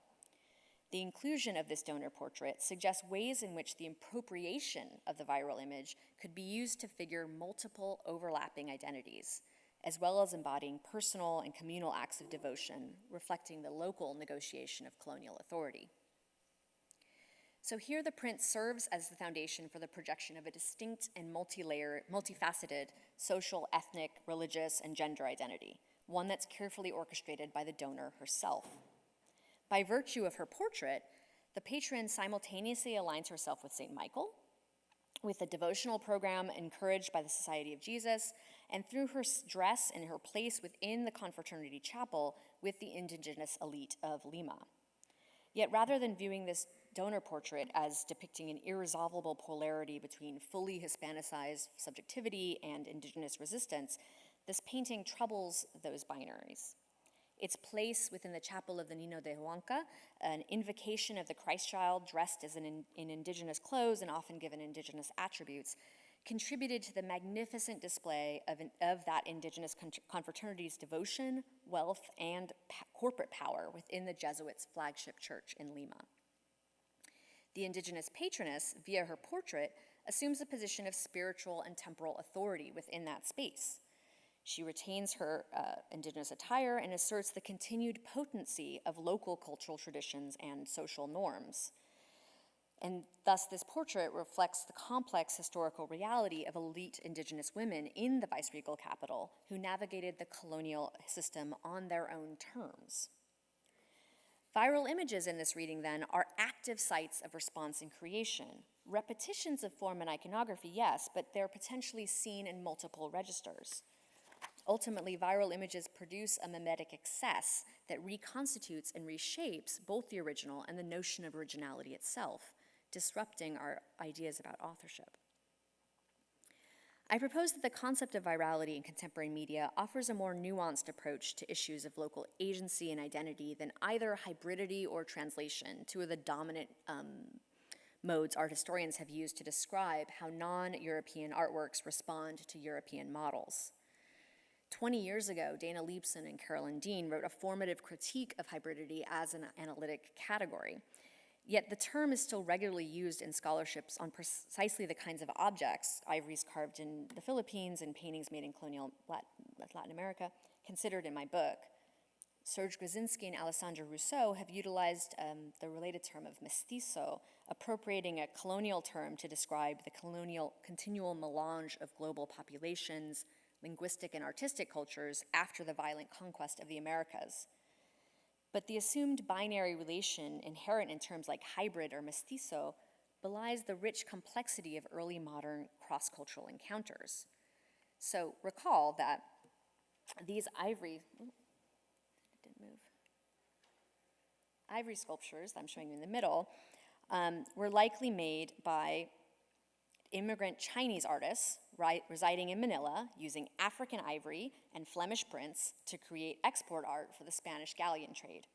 The inclusion of this donor portrait suggests ways in which the appropriation of the viral image could be used to figure multiple overlapping identities, as well as embodying personal and communal acts of devotion, reflecting the local negotiation of colonial authority. So here the print serves as the foundation for the projection of a distinct and multifaceted social, ethnic, religious, and gender identity, one that's carefully orchestrated by the donor herself. By virtue of her portrait, the patron simultaneously aligns herself with St. Michael, with a devotional program encouraged by the Society of Jesus, and through her dress and her place within the confraternity chapel with the indigenous elite of Lima. Yet rather than viewing this donor portrait as depicting an irresolvable polarity between fully Hispanicized subjectivity and indigenous resistance, this painting troubles those binaries. Its place within the chapel of the Niño de Huanca, an invocation of the Christ child dressed as in indigenous clothes and often given indigenous attributes, contributed to the magnificent display of that indigenous confraternity's devotion, wealth, and corporate power within the Jesuits' flagship church in Lima. The indigenous patroness, via her portrait, assumes a position of spiritual and temporal authority within that space. She retains her indigenous attire and asserts the continued potency of local cultural traditions and social norms. And thus, this portrait reflects the complex historical reality of elite indigenous women in the viceregal capital who navigated the colonial system on their own terms. Viral images in this reading, then, are active sites of response and creation. Repetitions of form and iconography, yes, but they're potentially seen in multiple registers. Ultimately, viral images produce a mimetic excess that reconstitutes and reshapes both the original and the notion of originality itself, disrupting our ideas about authorship. I propose that the concept of virality in contemporary media offers a more nuanced approach to issues of local agency and identity than either hybridity or translation, two of the dominant modes art historians have used to describe how non-European artworks respond to European models. 20 years ago, Dana Leibson and Carolyn Dean wrote a formative critique of hybridity as an analytic category. Yet the term is still regularly used in scholarships on precisely the kinds of objects, ivories carved in the Philippines and paintings made in colonial Latin America, considered in my book. Serge Grzinski and Alessandra Rousseau have utilized the related term of mestizo, appropriating a colonial term to describe the colonial continual melange of global populations, linguistic and artistic cultures after the violent conquest of the Americas. But the assumed binary relation inherent in terms like hybrid or mestizo belies the rich complexity of early modern cross-cultural encounters. So recall that these ivory sculptures that I'm showing you in the middle were likely made by immigrant Chinese artists residing in Manila using African ivory and Flemish prints to create export art for the Spanish galleon trade.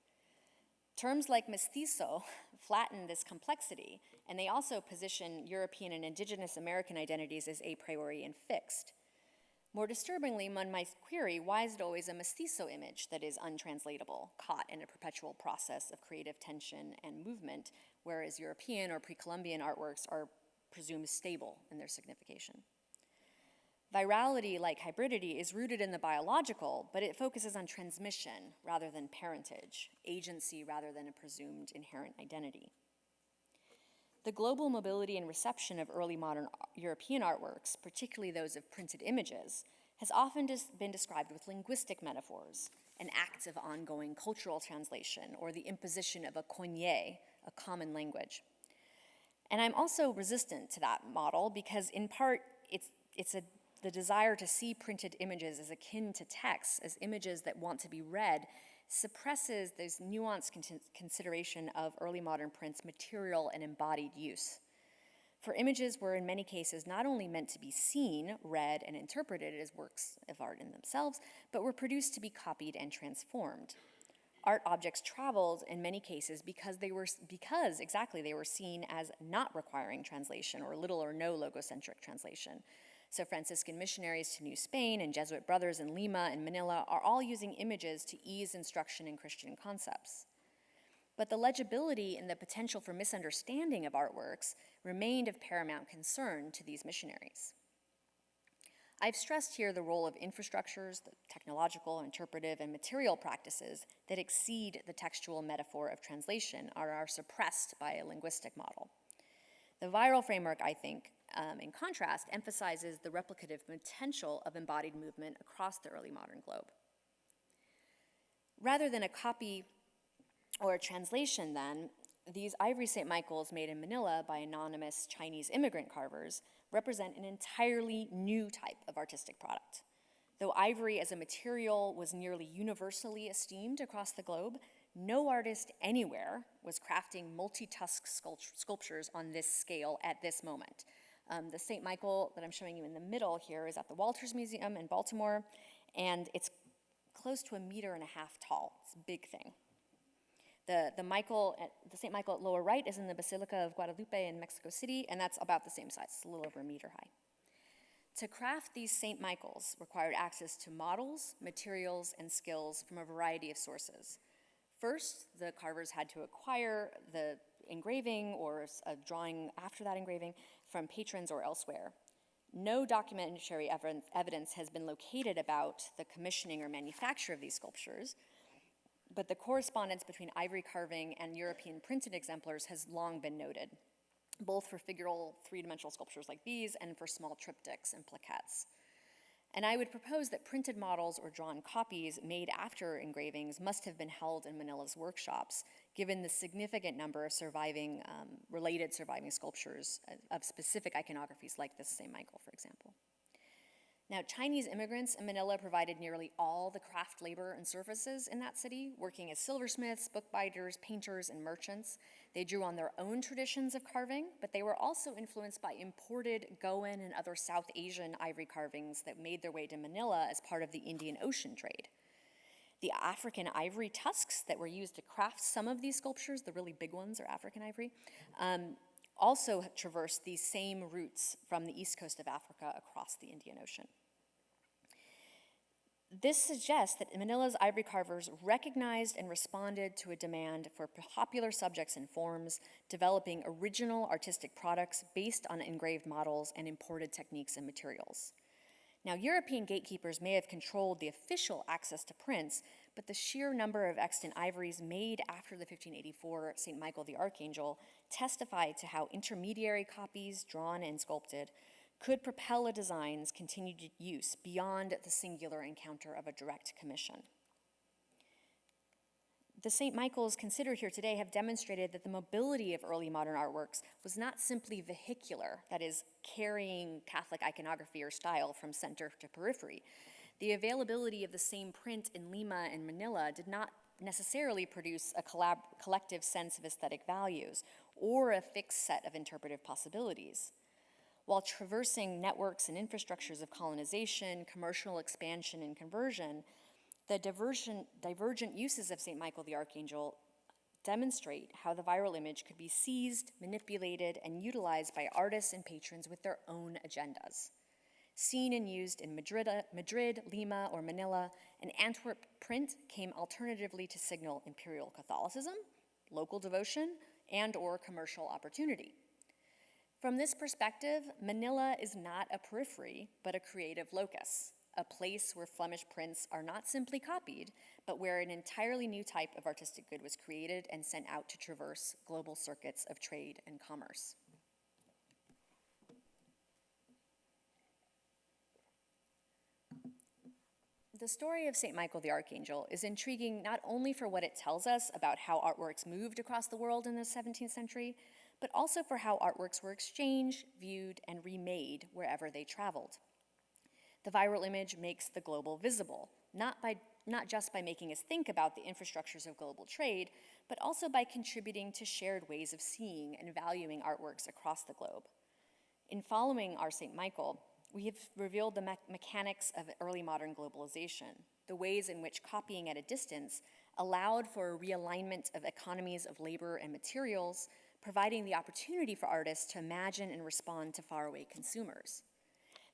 Terms like mestizo flatten this complexity, and they also position European and indigenous American identities as a priori and fixed. More disturbingly, one might query, why is it always a mestizo image that is untranslatable, caught in a perpetual process of creative tension and movement, whereas European or pre-Columbian artworks are presumed stable in their signification? Virality, like hybridity, is rooted in the biological, but it focuses on transmission rather than parentage, agency rather than a presumed inherent identity. The global mobility and reception of early modern European artworks, particularly those of printed images, has often been described with linguistic metaphors, an act of ongoing cultural translation, or the imposition of a cognée, a common language. And I'm also resistant to that model because, in part, the desire to see printed images as akin to text, as images that want to be read, suppresses this nuanced consideration of early modern print's material and embodied use. For images were in many cases not only meant to be seen, read, and interpreted as works of art in themselves, but were produced to be copied and transformed. art objects traveled in many cases because they were seen as not requiring translation or little or no logocentric translation. So Franciscan missionaries to New Spain and Jesuit brothers in Lima and Manila are all using images to ease instruction in Christian concepts. But the legibility and the potential for misunderstanding of artworks remained of paramount concern to these missionaries. I've stressed here the role of infrastructures, the technological, interpretive, and material practices that exceed the textual metaphor of translation or are suppressed by a linguistic model. The viral framework, I think, in contrast, emphasizes the replicative potential of embodied movement across the early modern globe. Rather than a copy or a translation, then, these ivory St. Michaels made in Manila by anonymous Chinese immigrant carvers represent an entirely new type of artistic product. Though ivory as a material was nearly universally esteemed across the globe, no artist anywhere was crafting multi-tusk sculptures on this scale at this moment. The St. Michael that I'm showing you in the middle here is at the Walters Museum in Baltimore, and it's close to 1.5 meters tall. It's a big thing. The St. Michael at lower right is in the Basilica of Guadalupe in Mexico City, and that's about the same size, it's a little over 1 meter high. To craft these St. Michaels required access to models, materials, and skills from a variety of sources. First, the carvers had to acquire the engraving or a drawing after that engraving from patrons or elsewhere. No documentary evidence has been located about the commissioning or manufacture of these sculptures, but the correspondence between ivory carving and European printed exemplars has long been noted, both for figural three-dimensional sculptures like these and for small triptychs and plaquettes. And I would propose that printed models or drawn copies made after engravings must have been held in Manila's workshops, given the significant number of related surviving sculptures of specific iconographies like this St. Michael, for example. Now, Chinese immigrants in Manila provided nearly all the craft labor and services in that city, working as silversmiths, bookbinders, painters, and merchants. They drew on their own traditions of carving, but they were also influenced by imported Goan and other South Asian ivory carvings that made their way to Manila as part of the Indian Ocean trade. The African ivory tusks that were used to craft some of these sculptures, the really big ones are African ivory, also traversed these same routes from the east coast of Africa across the Indian Ocean. This suggests that Manila's ivory carvers recognized and responded to a demand for popular subjects and forms, developing original artistic products based on engraved models and imported techniques and materials. Now, European gatekeepers may have controlled the official access to prints, but the sheer number of extant ivories made after the 1584 St. Michael the Archangel testify to how intermediary copies, drawn and sculpted, could propel a design's continued use beyond the singular encounter of a direct commission. The St. Michaels considered here today have demonstrated that the mobility of early modern artworks was not simply vehicular, that is, carrying Catholic iconography or style from center to periphery. The availability of the same print in Lima and Manila did not necessarily produce a collective sense of aesthetic values or a fixed set of interpretive possibilities. While traversing networks and infrastructures of colonization, commercial expansion, and conversion, the divergent uses of St. Michael the Archangel demonstrate how the viral image could be seized, manipulated, and utilized by artists and patrons with their own agendas. Seen and used in Madrid, Lima, or Manila, an Antwerp print came alternatively to signal imperial Catholicism, local devotion, and/or commercial opportunity. From this perspective, Manila is not a periphery, but a creative locus, a place where Flemish prints are not simply copied, but where an entirely new type of artistic good was created and sent out to traverse global circuits of trade and commerce. The story of St. Michael the Archangel is intriguing not only for what it tells us about how artworks moved across the world in the 17th century, but also for how artworks were exchanged, viewed, and remade wherever they traveled. The viral image makes the global visible, not just by making us think about the infrastructures of global trade, but also by contributing to shared ways of seeing and valuing artworks across the globe. In following our St. Michael, we have revealed the mechanics of early modern globalization, the ways in which copying at a distance allowed for a realignment of economies of labor and materials, providing the opportunity for artists to imagine and respond to faraway consumers.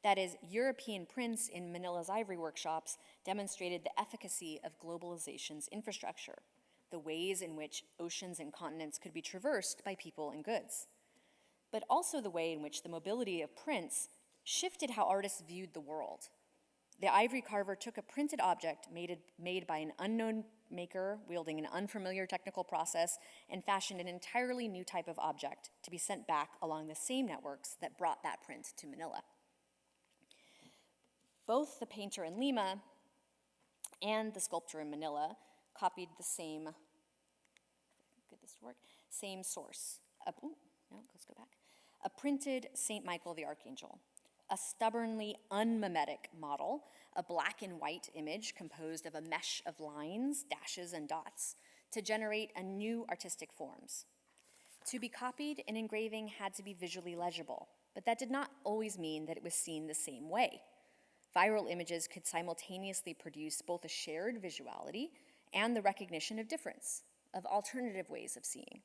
That is, European prints in Manila's ivory workshops demonstrated the efficacy of globalization's infrastructure, the ways in which oceans and continents could be traversed by people and goods, but also the way in which the mobility of prints shifted how artists viewed the world. The ivory carver took a printed object made by an unknown maker wielding an unfamiliar technical process and fashioned an entirely new type of object to be sent back along the same networks that brought that print to Manila. Both the painter in Lima and the sculptor in Manila copied the same, get this to work, same source. Let's go back. A printed St. Michael the Archangel, a stubbornly unmimetic model, a black and white image composed of a mesh of lines, dashes, and dots to generate a new artistic forms. To be copied, an engraving had to be visually legible, but that did not always mean that it was seen the same way. Viral images could simultaneously produce both a shared visuality and the recognition of difference, of alternative ways of seeing.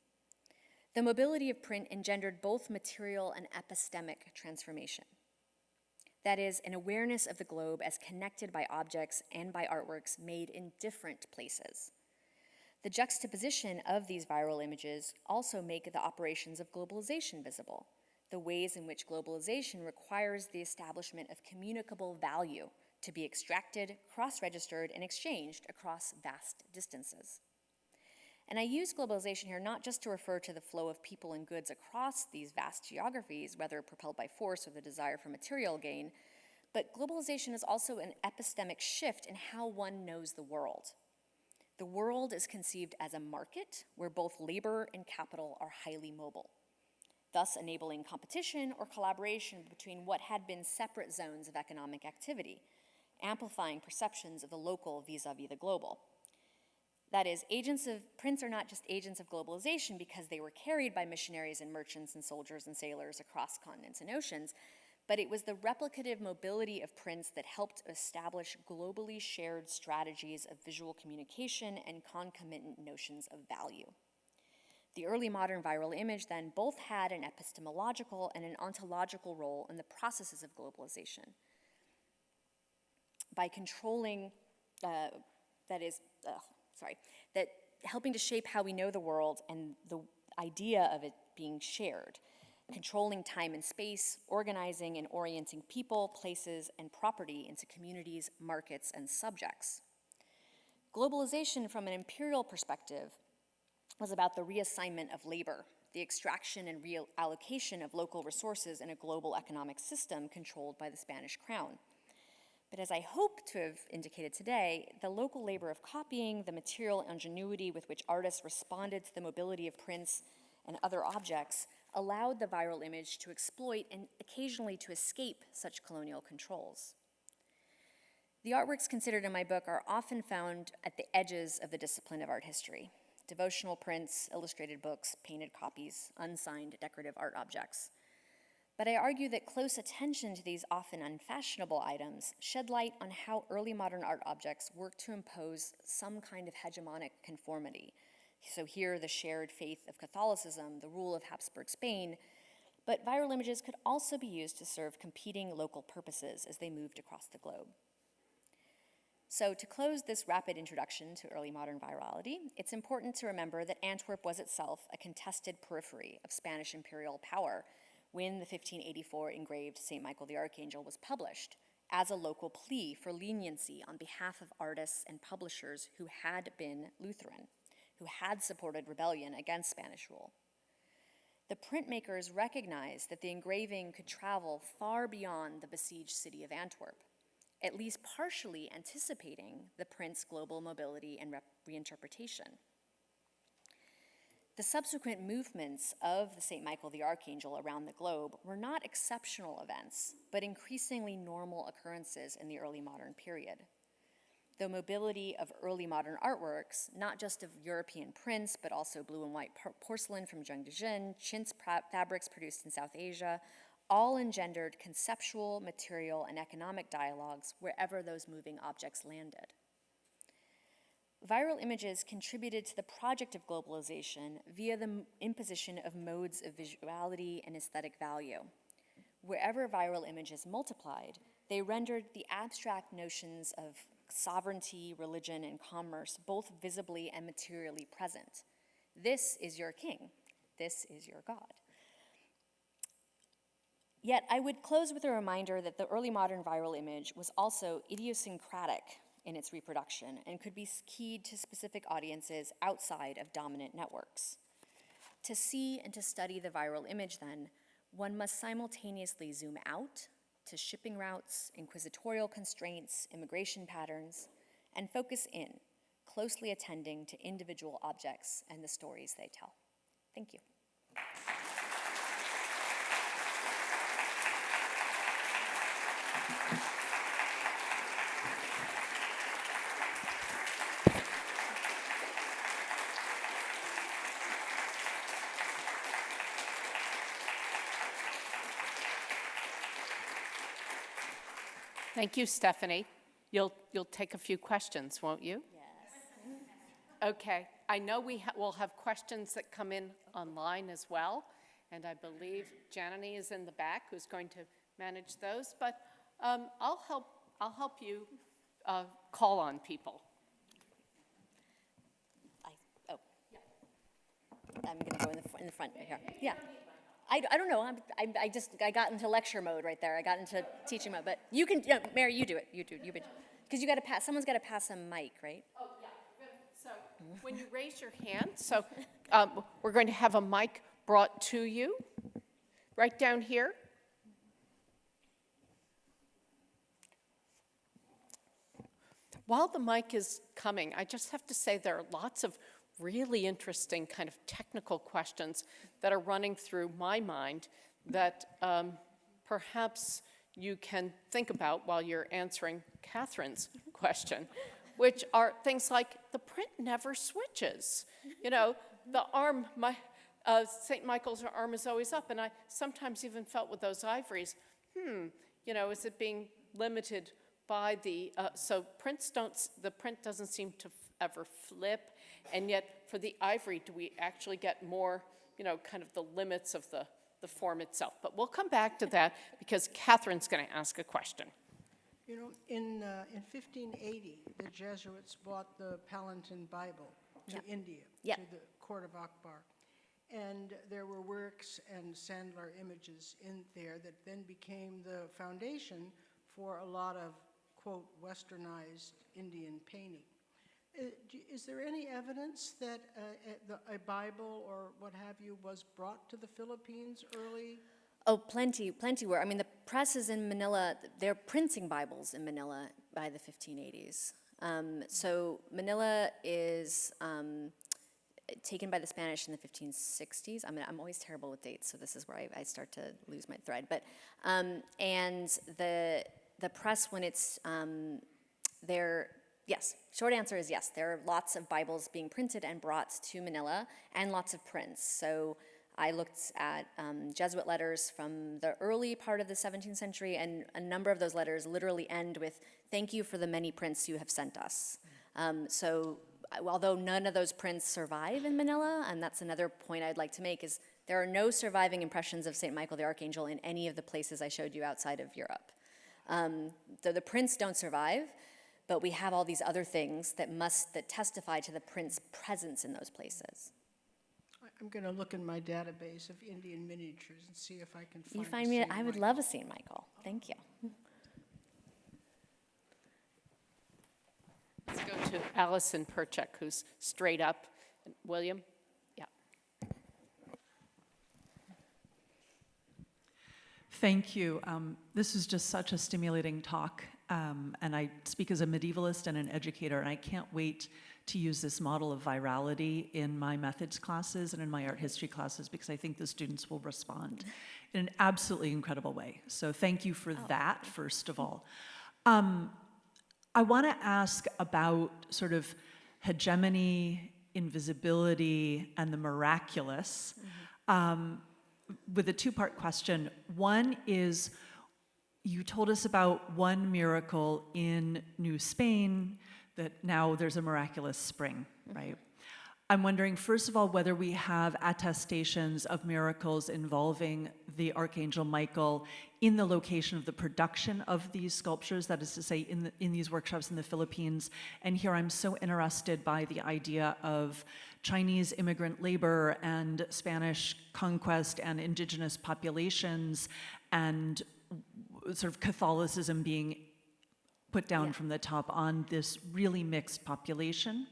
The mobility of print engendered both material and epistemic transformation. That is, an awareness of the globe as connected by objects and by artworks made in different places. The juxtaposition of these viral images also make the operations of globalization visible, the ways in which globalization requires the establishment of communicable value to be extracted, cross-registered, and exchanged across vast distances. And I use globalization here not just to refer to the flow of people and goods across these vast geographies, whether propelled by force or the desire for material gain, but globalization is also an epistemic shift in how one knows the world. The world is conceived as a market where both labor and capital are highly mobile, thus enabling competition or collaboration between what had been separate zones of economic activity, amplifying perceptions of the local vis-a-vis the global. That is, prints are not just agents of globalization because they were carried by missionaries and merchants and soldiers and sailors across continents and oceans, but it was the replicative mobility of prints that helped establish globally shared strategies of visual communication and concomitant notions of value. The early modern viral image then both had an epistemological and an ontological role in the processes of globalization. By controlling, that helping to shape how we know the world and the idea of it being shared, controlling time and space, organizing and orienting people, places, and property into communities, markets, and subjects. Globalization from an imperial perspective was about the reassignment of labor, the extraction and reallocation of local resources in a global economic system controlled by the Spanish crown. But as I hope to have indicated today, the local labor of copying, the material ingenuity with which artists responded to the mobility of prints and other objects allowed the viral image to exploit and occasionally to escape such colonial controls. The artworks considered in my book are often found at the edges of the discipline of art history: devotional prints, illustrated books, painted copies, unsigned decorative art objects. But I argue that close attention to these often unfashionable items shed light on how early modern art objects worked to impose some kind of hegemonic conformity. So here, the shared faith of Catholicism, the rule of Habsburg Spain, but viral images could also be used to serve competing local purposes as they moved across the globe. So to close this rapid introduction to early modern virality, it's important to remember that Antwerp was itself a contested periphery of Spanish imperial power when the 1584 engraved St. Michael the Archangel was published as a local plea for leniency on behalf of artists and publishers who had been Lutheran, who had supported rebellion against Spanish rule. The printmakers recognized that the engraving could travel far beyond the besieged city of Antwerp, at least partially anticipating the print's global mobility and reinterpretation. The subsequent movements of the St. Michael the Archangel around the globe were not exceptional events, but increasingly normal occurrences in the early modern period. The mobility of early modern artworks, not just of European prints, but also blue and white porcelain from Zhengzhou, chintz fabrics produced in South Asia, all engendered conceptual, material, and economic dialogues wherever those moving objects landed. Viral images contributed to the project of globalization via the imposition of modes of visuality and aesthetic value. Wherever viral images multiplied, they rendered the abstract notions of sovereignty, religion, and commerce both visibly and materially present. This is your king. This is your God. Yet I would close with a reminder that the early modern viral image was also idiosyncratic in its reproduction and could be keyed to specific audiences outside of dominant networks. To see and to study the viral image, then, one must simultaneously zoom out to shipping routes, inquisitorial constraints, immigration patterns, and focus in, closely attending to individual objects and the stories they tell. Thank you. Thank you, Stephanie. You'll take a few questions, won't you? Yes. Okay. I know we'll have questions that come in online as well, and I believe Janani is in the back who's going to manage those. But I'll help you call on people. I'm going to go in the front right here. Yeah. I don't know. I got into lecture mode right there. I got into teaching mode. But you can, Mary, you do it. You do. Because you got to pass. Someone's got to pass a mic, right? Oh yeah. So when you raise your hand, so we're going to have a mic brought to you, right down here. While the mic is coming, I just have to say there are lots of really interesting kind of technical questions that are running through my mind that perhaps you can think about while you're answering Catherine's question, which are things like the print never switches. You know, the arm, St. Michael's arm is always up, and I sometimes even felt with those ivories, you know, is it being limited by the, so the print doesn't seem to ever flip, and yet for the ivory, do we actually get more, you know, kind of the limits of the form itself? But we'll come back to that because Catherine's going to ask a question. You know, in 1580, the Jesuits brought the Palatine Bible to India, to the court of Akbar. And there were works and Sandler images in there that then became the foundation for a lot of, quote, westernized Indian painting. Is there any evidence that a Bible or what have you was brought to the Philippines early? Oh, plenty were. I mean, the presses in Manila, they're printing Bibles in Manila by the 1580s. So Manila is taken by the Spanish in the 1560s. I mean, I'm always terrible with dates, so this is where I start to lose my thread. But and the press, when it's there. Yes, short answer is yes. There are lots of Bibles being printed and brought to Manila, and lots of prints. So I looked at Jesuit letters from the early part of the 17th century, and a number of those letters literally end with, "Thank you for the many prints you have sent us." So although none of those prints survive in Manila, and that's another point I'd like to make, is there are no surviving impressions of St. Michael the Archangel in any of the places I showed you outside of Europe. The prints don't survive, but we have all these other things that testify to the print's presence in those places. I'm going to look in my database of Indian miniatures and see if I can find. You find me? I would love a St. Michael. Thank you. Let's go to Allison Perchek, who's straight up. William? Yeah. Thank you. This is just such a stimulating talk. And I speak as a medievalist and an educator, and I can't wait to use this model of virality in my methods classes and in my art history classes, because I think the students will respond in an absolutely incredible way. So thank you for that, first of all. I want to ask about sort of hegemony, invisibility, and the miraculous with a two-part question. One is, you told us about one miracle in New Spain that now there's a miraculous spring, right? I'm wondering, first of all, whether we have attestations of miracles involving the Archangel Michael in the location of the production of these sculptures, that is to say, in these workshops in the Philippines. And here I'm so interested by the idea of Chinese immigrant labor and Spanish conquest and indigenous populations and sort of Catholicism being put down from the top on this really mixed population.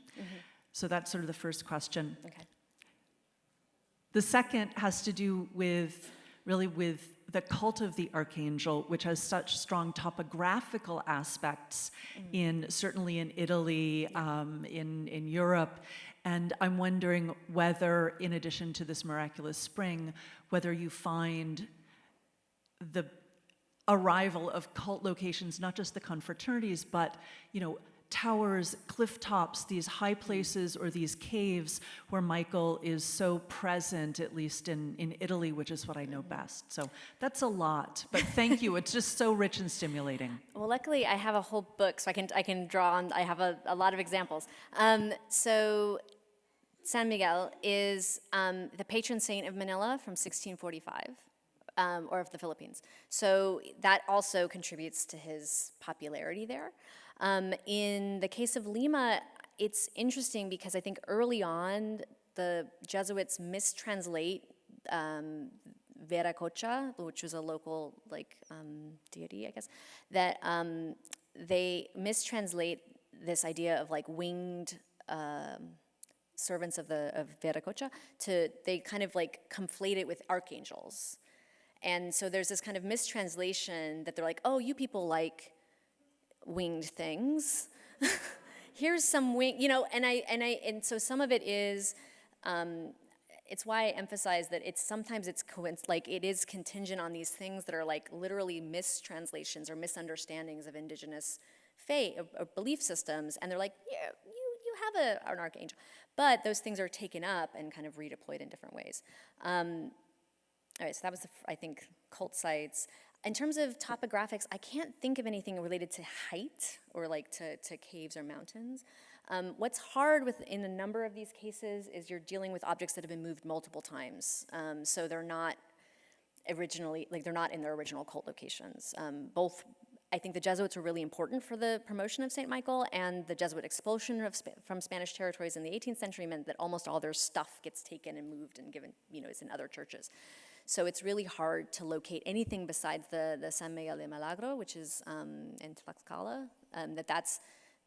So that's sort of the first question. Okay. The second has to do with, really with the cult of the archangel, which has such strong topographical aspects certainly in Italy, in Europe. And I'm wondering whether, in addition to this miraculous spring, whether you find the arrival of cult locations, not just the confraternities, but, towers, cliff tops, these high places or these caves where Michael is so present, at least in Italy, which is what I know best. So that's a lot, but thank you. It's just so rich and stimulating. Well, luckily I have a whole book, so I can draw on. I have a lot of examples. So San Miguel is the patron saint of Manila from 1645. Or of the Philippines. So that also contributes to his popularity there. In the case of Lima, it's interesting because I think early on, the Jesuits mistranslate Viracocha, which was a local deity, I guess, that they mistranslate this idea of winged servants of Viracocha they kind of conflate it with archangels. And so there's this kind of mistranslation that they're like, oh, you people like winged things. Here's some wing, and so some of it is, it's why I emphasize that sometimes it is contingent on these things that are literally mistranslations or misunderstandings of indigenous faith or belief systems, and they're like, yeah, you have an archangel, but those things are taken up and kind of redeployed in different ways. All right, so that was, I think, cult sites. In terms of topographics, I can't think of anything related to height or to caves or mountains. What's hard in a number of these cases is you're dealing with objects that have been moved multiple times. So they're not originally, they're not in their original cult locations. I think the Jesuits were really important for the promotion of St. Michael, and the Jesuit expulsion from Spanish territories in the 18th century meant that almost all their stuff gets taken and moved and given, is in other churches. So it's really hard to locate anything besides the San Miguel de Milagro, which is in Tlaxcala.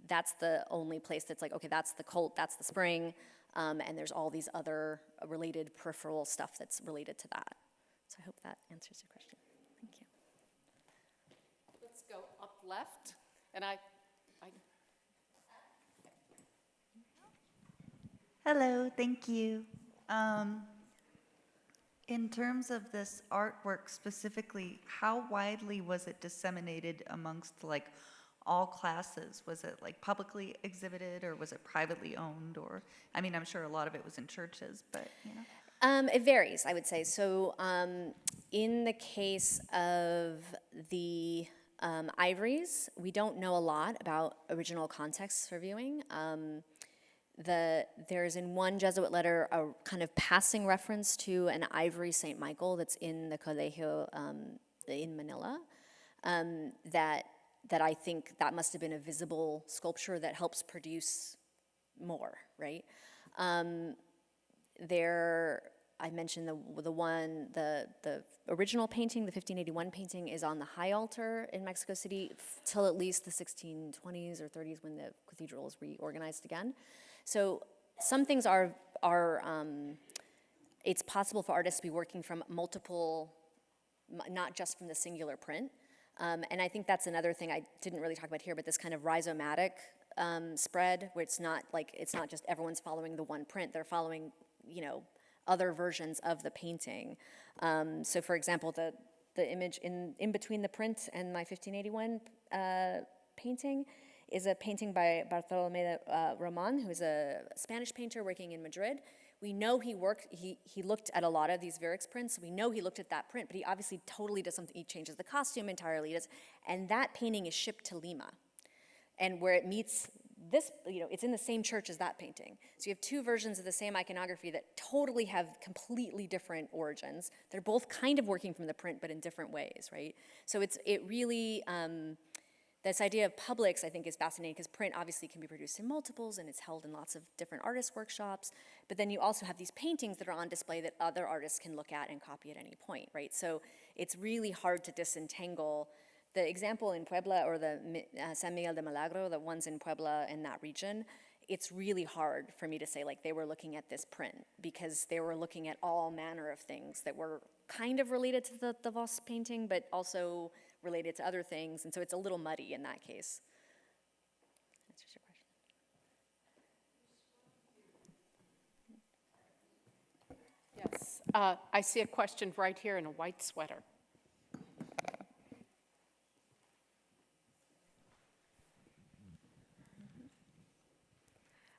That's the only place that's okay, that's the cult, that's the spring, and there's all these other related peripheral stuff that's related to that. So I hope that answers your question. Thank you. Let's go up left, and I Hello, thank you. In terms of this artwork specifically, how widely was it disseminated amongst all classes? Was it publicly exhibited, or was it privately owned? Or, I mean, I'm sure a lot of it was in churches, but It varies, I would say. So in the case of the ivories, we don't know a lot about original contexts for viewing. There's in one Jesuit letter a kind of passing reference to an ivory St. Michael that's in the Colegio in Manila, that I think that must have been a visible sculpture that helps produce more, right? I mentioned the original painting, the 1581 painting, is on the high altar in Mexico City till at least the 1620s or 30s when the cathedral was reorganized again. So some things it's possible for artists to be working from multiple, not just from the singular print. And I think that's another thing I didn't really talk about here, but this kind of rhizomatic spread, where it's not just everyone's following the one print, they're following, other versions of the painting. So for example, the image in between the print and my 1581 painting is a painting by Bartolomé Roman, who is a Spanish painter working in Madrid. We know he looked at a lot of these Virax prints. We know he looked at that print, but he obviously totally does something. He changes the costume entirely. And that painting is shipped to Lima. And where it meets this, it's in the same church as that painting. So you have two versions of the same iconography that totally have completely different origins. They're both kind of working from the print, but in different ways, right? So it really, this idea of publics, I think, is fascinating because print obviously can be produced in multiples and it's held in lots of different artist workshops. But then you also have these paintings that are on display that other artists can look at and copy at any point, right? So it's really hard to disentangle. The example in Puebla, or the San Miguel de Milagro, the ones in Puebla in that region, it's really hard for me to say like they were looking at this print because they were looking at all manner of things that were kind of related to the Vos painting, but also related to other things, and so it's a little muddy in that case. Answers your question. Yes, I see a question right here in a white sweater.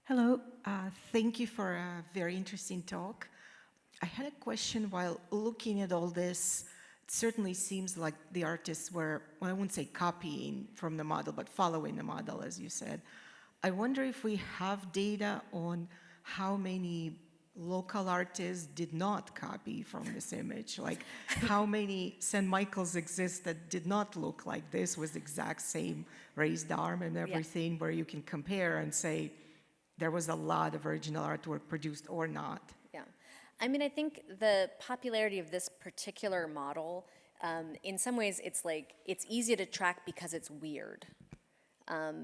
Hello, thank you for a very interesting talk. I had a question while looking at all this. It certainly seems like the artists were, well, I wouldn't say copying from the model, but following the model, as you said. I wonder if we have data on how many local artists did not copy from this image. Like how many St. Michaels exist that did not look like this with the exact same raised arm and everything, where you can compare and say there was a lot of original artwork produced or not. Yeah, I mean, I think the popularity of this particular model, in some ways, it's easy to track because it's weird.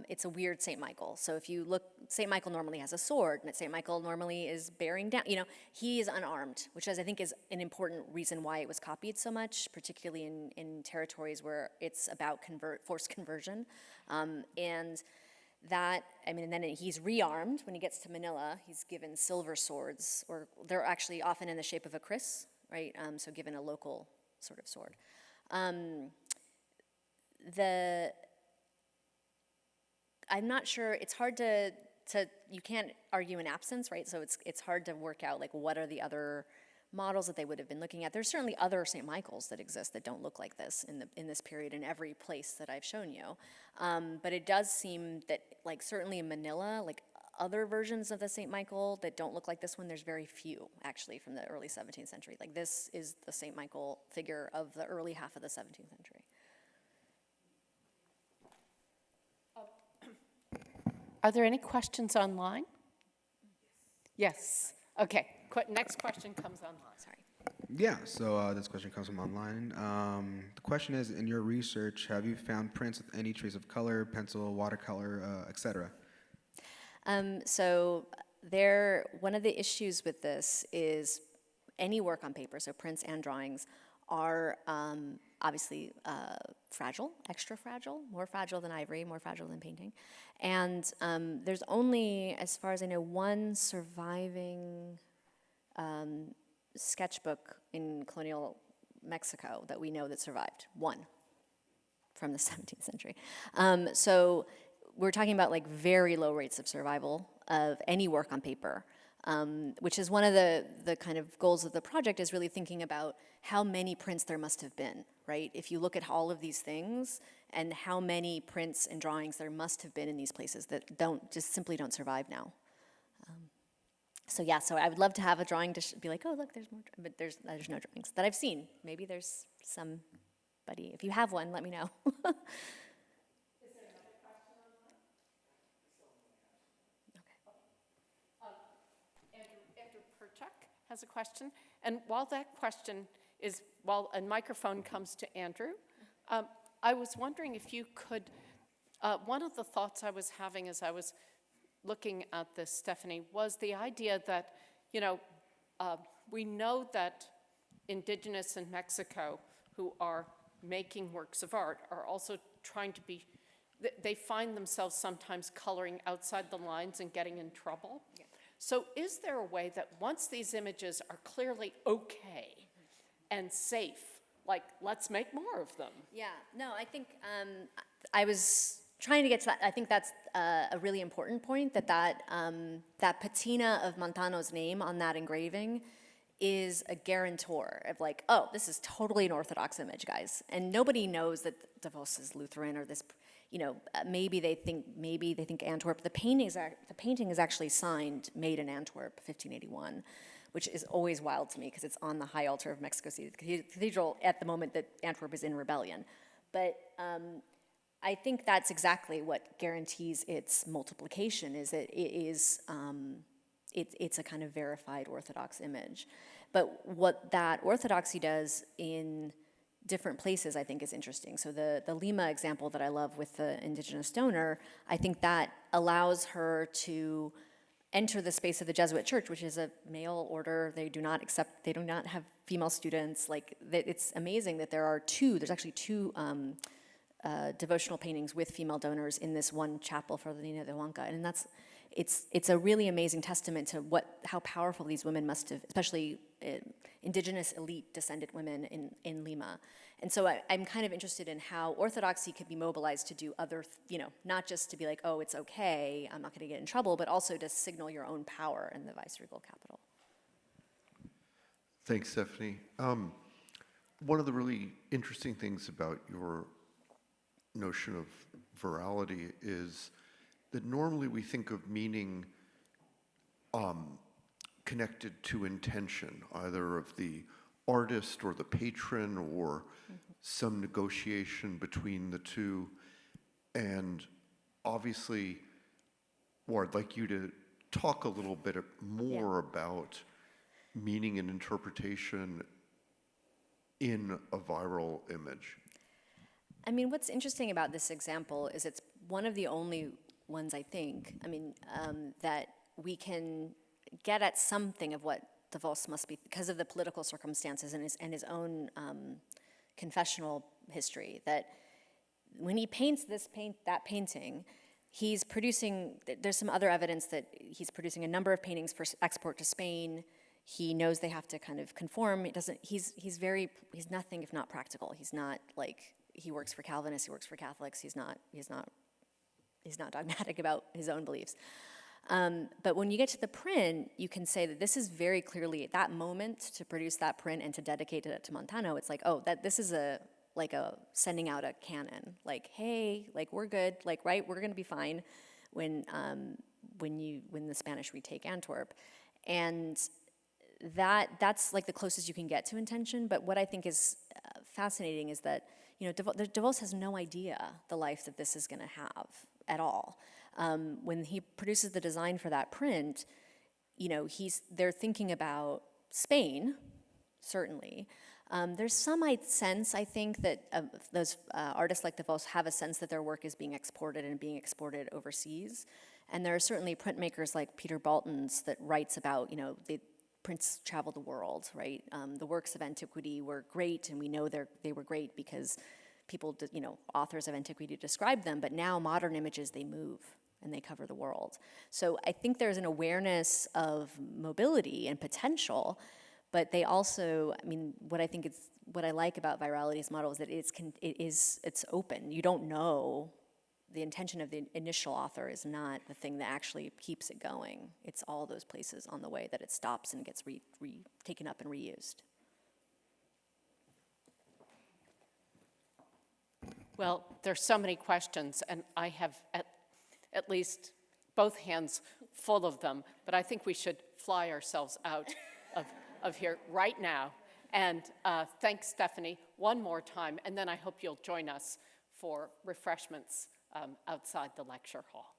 It's a weird St. Michael. So if you look, St. Michael normally has a sword, and St. Michael normally is bearing down. He is unarmed, which I think is an important reason why it was copied so much, particularly in territories where it's about forced conversion. And that, and then he's rearmed when he gets to Manila. He's given silver swords, or they're actually often in the shape of a kris, right? So given a local sort of sword. I'm not sure, it's hard to you can't argue an absence, right? So it's hard to work out like what are the other models that they would have been looking at. There's certainly other St. Michaels that exist that don't look like this in this period in every place that I've shown you. But it does seem that like certainly in Manila, like other versions of the St. Michael that don't look like this one, there's very few actually from the early 17th century. Like this is the St. Michael figure of the early half of the 17th century. Are there any questions online? Yes. Okay. Next question comes online. Sorry. Yeah, so this question comes from online. The question is, in your research, have you found prints with any trace of color, pencil, watercolor, etc.? So one of the issues with this is any work on paper, so prints and drawings, are obviously fragile, extra fragile, more fragile than ivory, more fragile than painting. And there's only, as far as I know, one surviving sketchbook in colonial Mexico that we know that survived, one from the 17th century. So we're talking about like very low rates of survival of any work on paper, which is one of the kind of goals of the project, is really thinking about how many prints there must have been, right? If you look at all of these things and how many prints and drawings there must have been in these places that simply don't survive now. So yeah, so I would love to have a drawing to be like, oh, look, there's more, but there's no drawings that I've seen. Maybe there's somebody. If you have one, let me know. Is there another question online? Okay. Andrew Perchuk has a question. And while that question is, while a microphone comes to Andrew, I was wondering if you could, one of the thoughts I was having as I was looking at this, Stephanie, was the idea that, we know that indigenous in Mexico who are making works of art are also trying to be, they find themselves sometimes coloring outside the lines and getting in trouble. Yeah. So is there a way that once these images are clearly okay and safe, like let's make more of them? Yeah, no, I think I was trying to get to that. I think that's a really important point, that patina of Montano's name on that engraving is a guarantor of like, oh, this is totally an Orthodox image, guys. And nobody knows that DeVos is Lutheran or this, maybe they think Antwerp. The painting is actually signed, made in Antwerp, 1581, which is always wild to me because it's on the high altar of Mexico City, the cathedral at the moment that Antwerp is in rebellion. But I think that's exactly what guarantees its multiplication, is that it's a kind of verified Orthodox image. But what that orthodoxy does in different places, I think, is interesting. So the Lima example that I love with the indigenous donor, I think that allows her to enter the space of the Jesuit church, which is a male order. They do not have female students. Like, it's amazing that there's actually two devotional paintings with female donors in this one chapel for the Nina de Huanca. And it's a really amazing testament to how powerful these women must have, especially indigenous elite descended women in Lima. And so I'm kind of interested in how orthodoxy could be mobilized to do other, not just to be like, oh, it's okay, I'm not gonna get in trouble, but also to signal your own power in the viceregal capital. Thanks, Stephanie. One of the really interesting things about your notion of virality is that normally we think of meaning connected to intention, either of the artist or the patron, or some negotiation between the two. And obviously, I'd like you to talk a little bit more about meaning and interpretation in a viral image. I mean, what's interesting about this example is it's one of the only ones, I think, that we can get at something of what de Vos must be, because of the political circumstances and his own confessional history, that when he paints that painting, he's producing, there's some other evidence that he's producing a number of paintings for export to Spain. He knows they have to kind of conform. He's nothing if not practical. He's not like, he works for Calvinists, he works for Catholics. He's not dogmatic about his own beliefs. But when you get to the print, you can say that this is very clearly, at that moment, to produce that print and to dedicate it to Montano, it's like, oh, this is like sending out a cannon. Like, hey, like, we're good, like, right, we're gonna be fine when the Spanish retake Antwerp. And that's like the closest you can get to intention. But what I think is fascinating is that, de Vos has no idea the life that this is gonna have at all. When he produces the design for that print, they're thinking about Spain, certainly. There's some sense, I think, that those artists like de Vos have a sense that their work is being exported and being exported overseas. And there are certainly printmakers like Peter Baltons that writes about, the prints travel the world, right? The works of antiquity were great, and we know they were great because people, authors of antiquity describe them, but now modern images, they move and they cover the world. So I think there's an awareness of mobility and potential, but they also, what I like about virality's model is that it's open. You don't know. The intention of the initial author is not the thing that actually keeps it going. It's all those places on the way that it stops and gets taken up and reused. Well, there's so many questions, and I have at least both hands full of them, but I think we should fly ourselves out of here right now. And thanks, Stephanie, one more time, and then I hope you'll join us for refreshments outside the lecture hall.